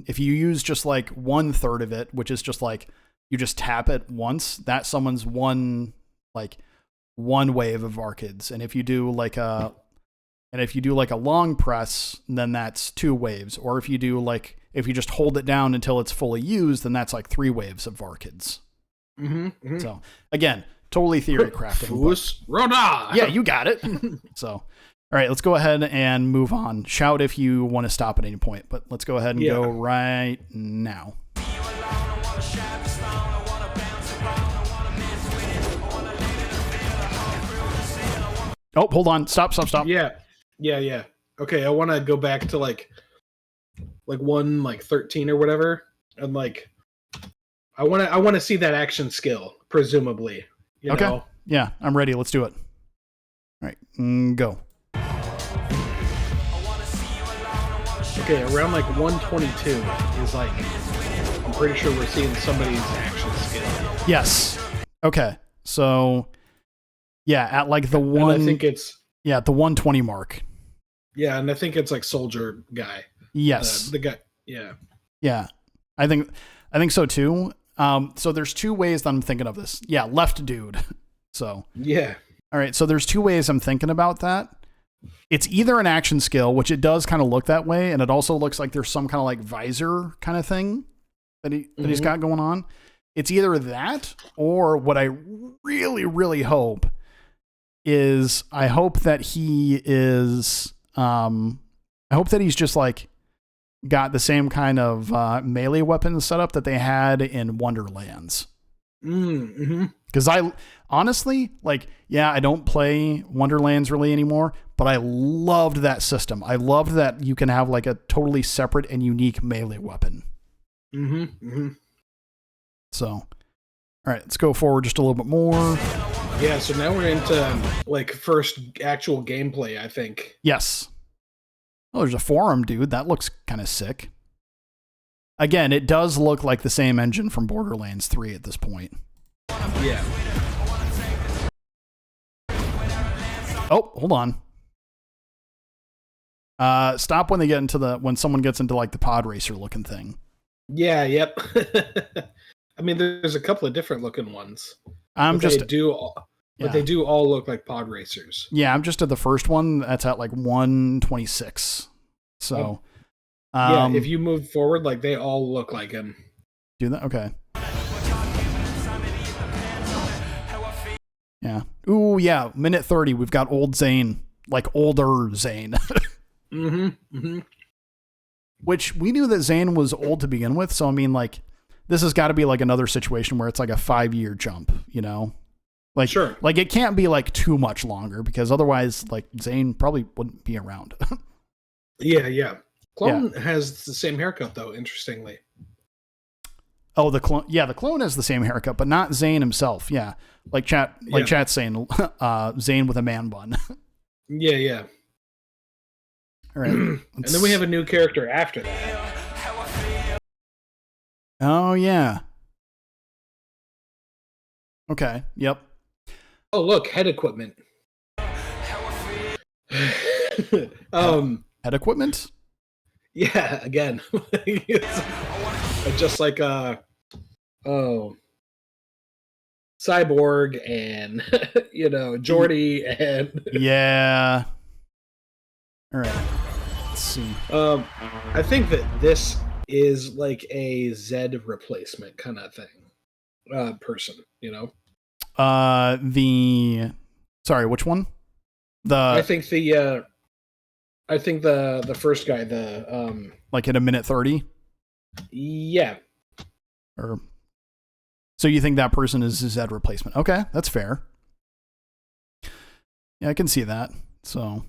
if you use just like 1/3 of it, which is just like you just tap it once, that summons one wave of Arkids, and if you do like a long press, then that's 2 waves, or if you just hold it down until it's fully used, then that's like 3 waves of Arkids.
Mm-hmm.
So again, totally theory crafting.
Roda!
Yeah, you got it. So, all right, let's go ahead and move on. Shout if you want to stop at any point, but let's go ahead and go right now. Oh, hold on. Stop.
Yeah. Okay, I want to go back to like 13 or whatever, and like I want to see that action skill, presumably. You
Okay.
know?
Yeah, I'm ready. Let's do it. All right, go.
Okay, around like 122 is like, I'm pretty sure we're seeing somebody's action skill.
Yes. Okay. So, yeah, at like the one,
And I think it's
at the 120 mark.
Yeah, and I think it's like soldier guy.
Yes.
The guy. Yeah.
Yeah, I think so too. So there's 2 ways that I'm thinking of this. Yeah, left dude. So
yeah.
All right. So there's 2 ways I'm thinking about that. It's either an action skill, which it does kind of look that way, and it also looks like there's some kind of like visor kind of thing that he's got going on. It's either that, or what I really, really hope is I hope that he is I hope that he's just like got the same kind of melee weapon setup that they had in Wonderlands.
Mm-hmm.
Because I honestly, like, yeah, I don't play Wonderlands really anymore, but I loved that system. I loved that you can have like a totally separate and unique melee weapon.
Mm-hmm. Mm-hmm.
So, all right, let's go forward just a little bit more.
Yeah, so now we're into like first actual gameplay, I think.
Yes. Oh, there's a forum, dude. That looks kind of sick. Again, it does look like the same engine from Borderlands 3 at this point.
Yeah.
Oh, hold on. Stop when someone gets into like the pod racer looking thing.
Yeah, yep. I mean, there's a couple of different looking ones. They do all look like pod racers.
Yeah, I'm just at the first one. That's at like 126. So,
yeah, if you move forward, like they all look like him.
Do that? Okay. Yeah. Ooh, yeah. Minute 30. We've got old Zane, like older Zane.
Mm-hmm. Mm-hmm.
Which we knew that Zane was old to begin with. So, I mean, like, this has got to be like another situation where it's like a 5-year jump, you know? Like,
sure.
Like, it can't be like too much longer because otherwise, like, Zane probably wouldn't be around.
Yeah. Clone has the same haircut, though, interestingly.
Oh, the clone. Yeah, the clone has the same haircut, but not Zane himself. Yeah. Chat's saying Zane with a man bun.
Yeah.
All right.
And then we have a new character after that.
Oh, yeah. Okay. Yep.
Oh, look, head equipment.
Head equipment?
Yeah, again. It's just like Cyborg and Jordy and
yeah. All right. Let's see.
I think that this is like a Zed replacement kind of thing, person, you know?
Sorry, which one?
I think the first guy,
like at a minute 30?
Yeah.
So you think that person is a Zed replacement? Okay, that's fair. Yeah, I can see that. So,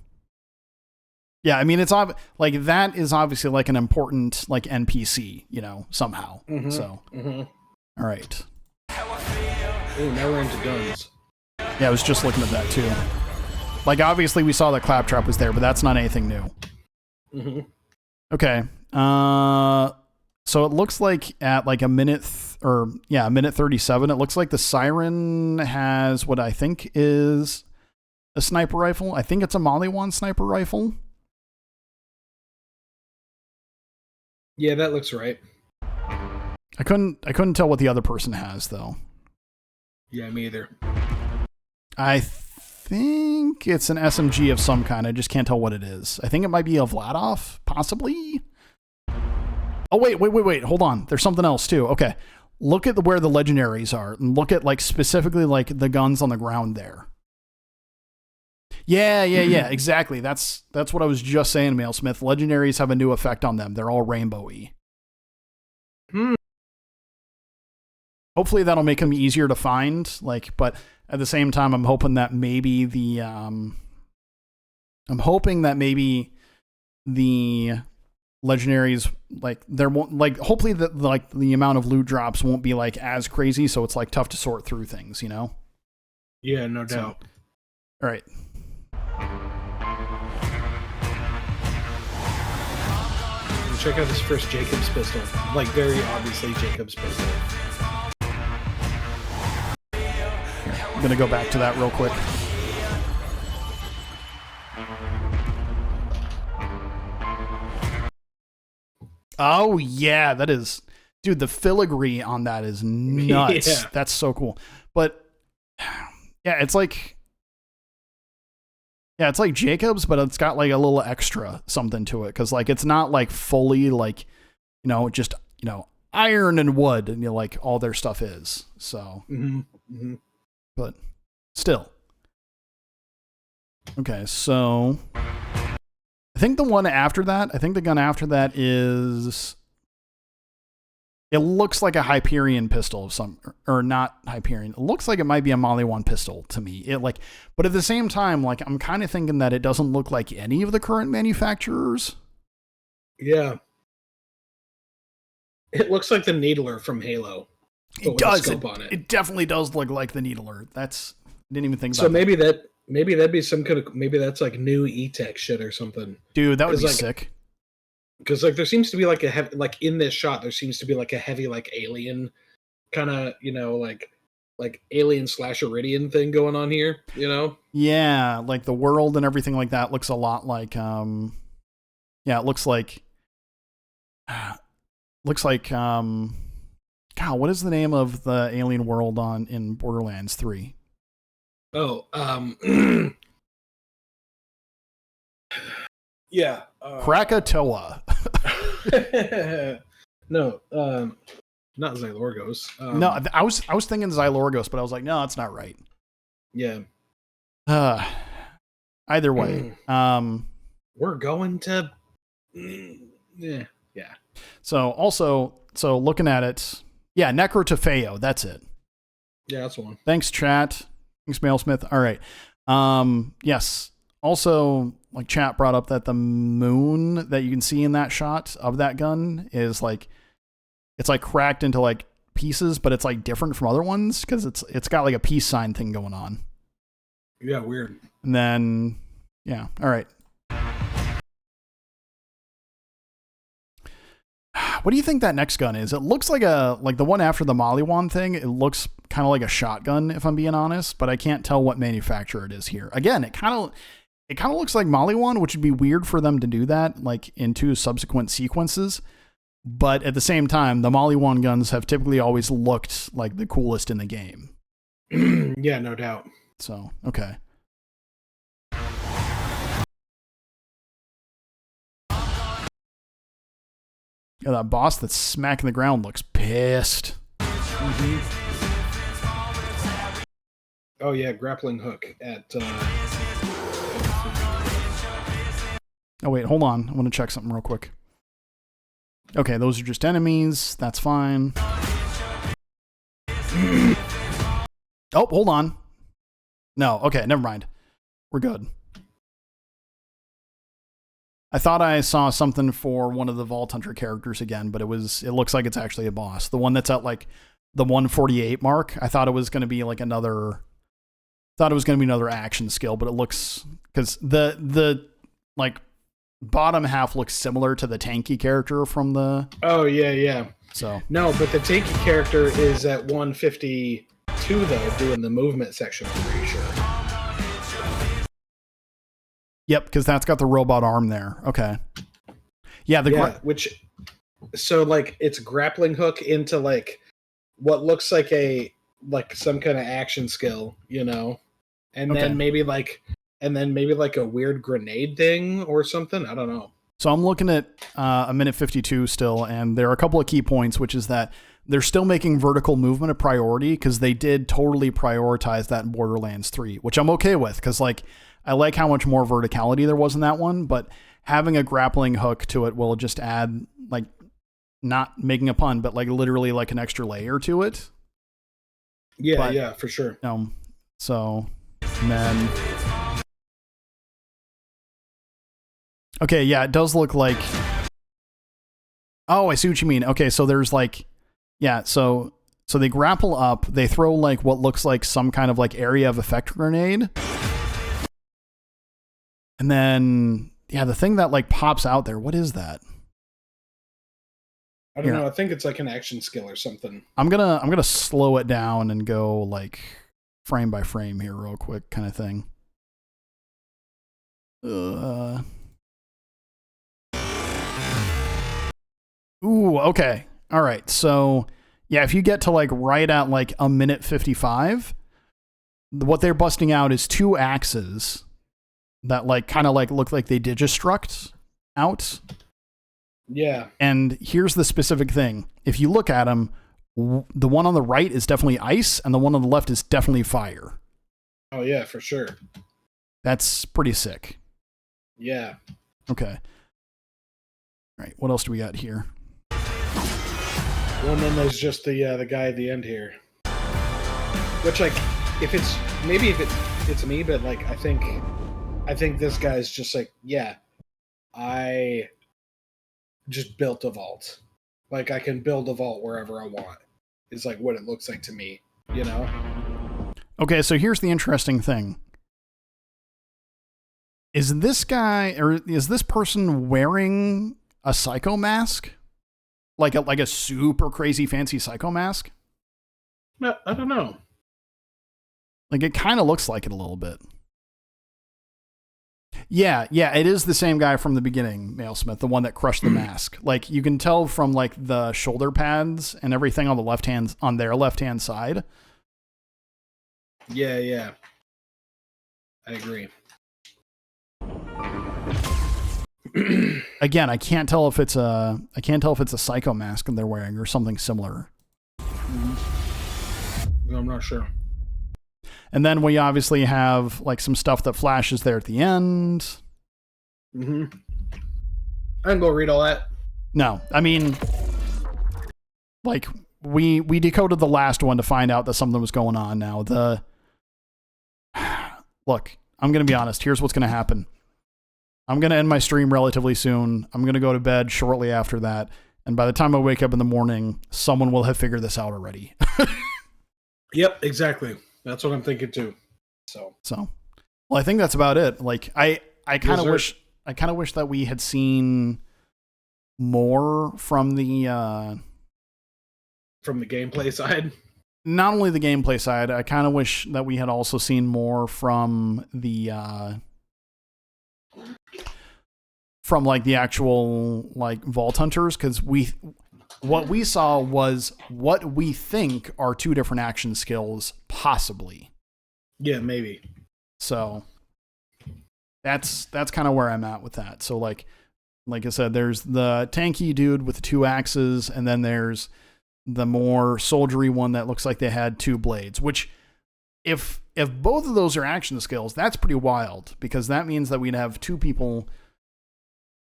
yeah, I mean, it's like that is obviously like an important like NPC, you know, somehow.
Mm-hmm.
So, all right.
Ooh, now we're into guns.
Yeah, I was just looking at that too. Like, obviously, we saw that Claptrap was there, but that's not anything new.
Mm-hmm.
Okay. So it looks like at like a minute minute 37, it looks like the Siren has what I think is a sniper rifle. I think it's a Maliwan sniper rifle.
Yeah, that looks right.
I couldn't tell what the other person has though.
Yeah, me either.
I think it's an SMG of some kind. I just can't tell what it is. I think it might be a Vladov, possibly. Oh, wait. Hold on. There's something else too. Okay. Look at where the legendaries are and look at like specifically like the guns on the ground there. Yeah. Exactly. That's what I was just saying, Mailsmith. Legendaries have a new effect on them. They're all rainbowy. Hopefully that'll make them easier to find. Like, but at the same time, I'm hoping that maybe the legendaries, like there won't, like hopefully that like the amount of loot drops won't be like as crazy, so it's like tough to sort through things, you know?
Yeah, no doubt.
All right.
Check out this first Jacob's pistol. Like very obviously Jacob's pistol.
I'm gonna go back to that real quick. Oh yeah, that is, dude, the filigree on that is nuts.
Yeah.
That's so cool. But yeah, it's like Jacob's, but it's got like a little extra something to it. Cause like, it's not like fully like, you know, just, you know, iron and wood and you know, like all their stuff is. So, but still. Okay. So I think the gun after that is, it looks like a Hyperion pistol of some, or not Hyperion. It looks like it might be a Maliwan pistol to me. It like, but at the same time, like I'm kind of thinking that it doesn't look like any of the current manufacturers.
Yeah. It looks like the Needler from Halo.
It does. It definitely does look like the Needler. I didn't even think about
that. Maybe that'd be some kind of, maybe that's like new E-Tech shit or something.
Dude, that would be
like,
sick.
Because like there seems to be like a heavy, like in this shot, there seems to be like a heavy like alien kind of, you know, like alien / Iridian thing going on here, you know?
Yeah, like the world and everything like that looks a lot like it looks like God, what is the name of the alien world in Borderlands 3?
Oh, yeah.
Krakatoa.
No, not Xylorgos.
No, I was thinking Xylorgos, but I was like, no, that's not right.
Yeah.
Either way,
we're going to. Yeah.
So looking at it, yeah, Necrotofeo, that's it.
Yeah, that's one.
Thanks, chat. Thanks, Mailsmith. All right. Yes. Also, like chat brought up that the moon that you can see in that shot of that gun is like, it's like cracked into like pieces, but it's like different from other ones because it's got like a peace sign thing going on.
Yeah, weird.
And then, yeah. All right. What do you think that next gun is? It looks like the one after the Maliwan thing. It looks kind of like a shotgun, if I'm being honest, but I can't tell what manufacturer it is here. Again, it kind of looks like Maliwan, which would be weird for them to do that, like in 2 subsequent sequences. But at the same time, the Maliwan guns have typically always looked like the coolest in the game.
Yeah, no doubt.
So, okay. Yeah, that boss that's smacking the ground looks pissed.
Oh yeah, grappling hook at.
Oh wait, hold on. I want to check something real quick. Okay, those are just enemies. That's fine. Oh, hold on. No, okay, never mind. We're good. I thought I saw something for one of the Vault Hunter characters again, but it looks like it's actually a boss. The one that's at like the 148 mark. I thought it was going to be like another action skill, but it looks, because the like bottom half looks similar to the tanky character from the.
Oh yeah.
So
no, but the tanky character is at 152 though, doing the movement section. I'm pretty sure.
Yep, because that's got the robot arm there. Okay. Yeah,
so like it's grappling hook into like what looks like some kind of action skill, you know, and then maybe like a weird grenade thing or something. I don't know.
So I'm looking at a minute 52 still, and there are a couple of key points, which is that they're still making vertical movement a priority, because they did totally prioritize that in Borderlands 3, which I'm okay with, because like I like how much more verticality there was in that one, but having a grappling hook to it will just add, like, not making a pun, but like literally like an extra layer to it.
Yeah, for sure.
So, and then, okay, yeah, it does look like, oh, I see what you mean. Okay, so there's like, yeah, so they grapple up, they throw like what looks like some kind of like area of effect grenade. And then, yeah, the thing that like pops out there, what is that?
I don't know. I think it's like an action skill or something.
I'm gonna slow it down and go like frame by frame here real quick, kind of thing. Ooh, okay. All right. So, yeah, if you get to like right at like a minute 55, what they're busting out is two axes that like kind of like look like they digistruct out.
Yeah.
And here's the specific thing. If you look at them, the one on the right is definitely ice and the one on the left is definitely fire.
Oh yeah, for sure.
That's pretty sick.
Yeah.
Okay. All right. What else do we got here?
Well, and then there's just the guy at the end here. Which, like, if it's me, but like I think this guy's just like, yeah, I just built a vault. Like, I can build a vault wherever I want. Is like what it looks like to me, you know?
Okay, so here's the interesting thing. Is this guy, or is this person wearing a psycho mask? Like a super crazy fancy psycho mask?
No, I don't know.
Like, it kind of looks like it a little bit. Yeah, it is the same guy from the beginning, Mailsmith, the one that crushed the mask. Like, you can tell from like the shoulder pads and everything on their left-hand side.
Yeah. I agree.
Again, I can't tell if it's a psycho mask they're wearing or something similar.
I'm not sure.
And then we obviously have like some stuff that flashes there at the end.
Mm-hmm. I can go read all that.
No, I mean, like we decoded the last one to find out that something was going on. Now look, I'm gonna be honest. Here's what's gonna happen. I'm gonna end my stream relatively soon. I'm gonna go to bed shortly after that, and by the time I wake up in the morning, someone will have figured this out already.
Yep, exactly. That's what I'm thinking too. So,
well, I think that's about it. Like, I kind of wish that we had seen more from the
gameplay side.
Not only the gameplay side, I kind of wish that we had also seen more from the from like the actual like Vault Hunters, because what we saw was what we think are two different action skills, possibly.
Yeah, maybe.
So that's kind of where I'm at with that. So like, Like I said, there's the tanky dude with the 2 axes, and then there's the more soldiery one that looks like they had 2 blades, which if both of those are action skills, that's pretty wild, because that means that we'd have 2 people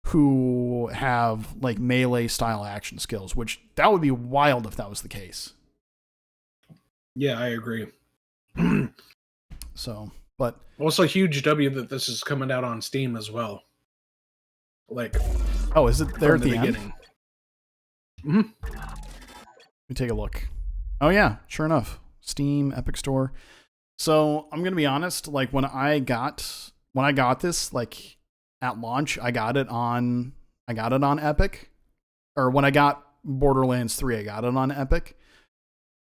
who have like melee style action skills, which that would be wild if that was the case.
Yeah, I agree.
So, but
also huge W that this is coming out on Steam as well. Like,
oh, is it there at the
beginning?
End? Let me take a look. Oh yeah, sure enough. Steam, Epic Store. So I'm gonna be honest, like when I got this, like at launch, I got it on Epic. Or when I got Borderlands 3, I got it on Epic.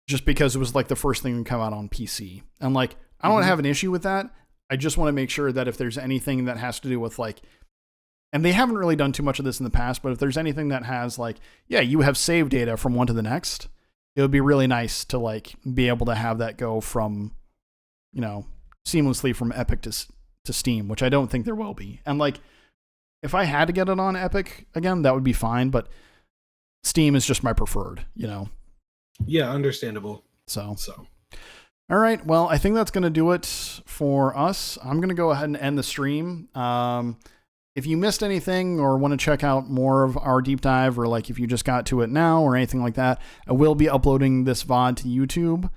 Just because it was like the first thing to come out on PC. And like I don't have an issue with that. I just want to make sure that if there's anything that has to do with like, and they haven't really done too much of this in the past, but if there's anything that has like, yeah, you have save data from one to the next, it would be really nice to like be able to have that go from, you know, seamlessly from Epic to Steam, which I don't think there will be. And like, if I had to get it on Epic again, that would be fine, but Steam is just my preferred, you know?
Yeah, understandable.
So. All right. Well, I think that's going to do it for us. I'm going to go ahead and end the stream. If you missed anything or want to check out more of our deep dive, or like if you just got to it now or anything like that, I will be uploading this VOD to YouTube.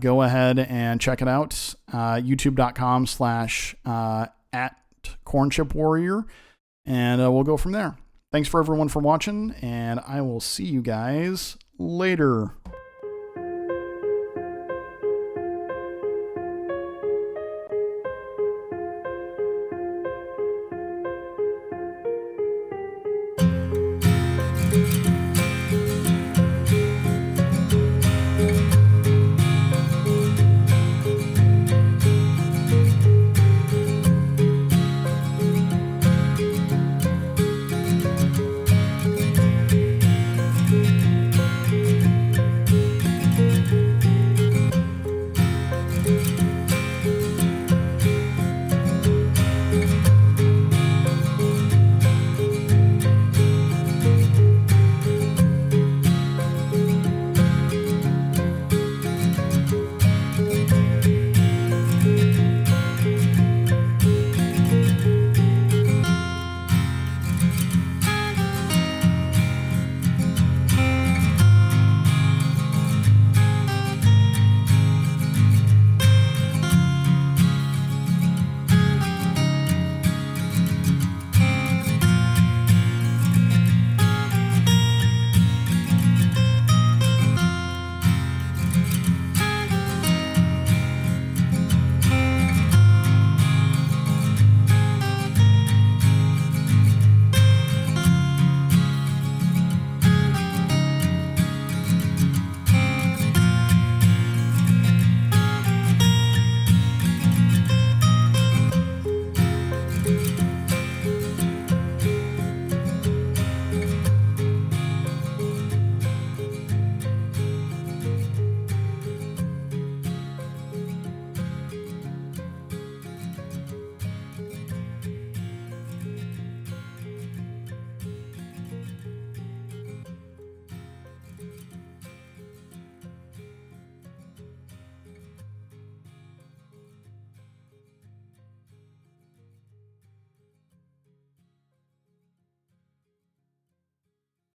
Go ahead and check it out. youtube.com/@cornchipwarrior. And we'll go from there. Thanks for everyone for watching, and I will see you guys later.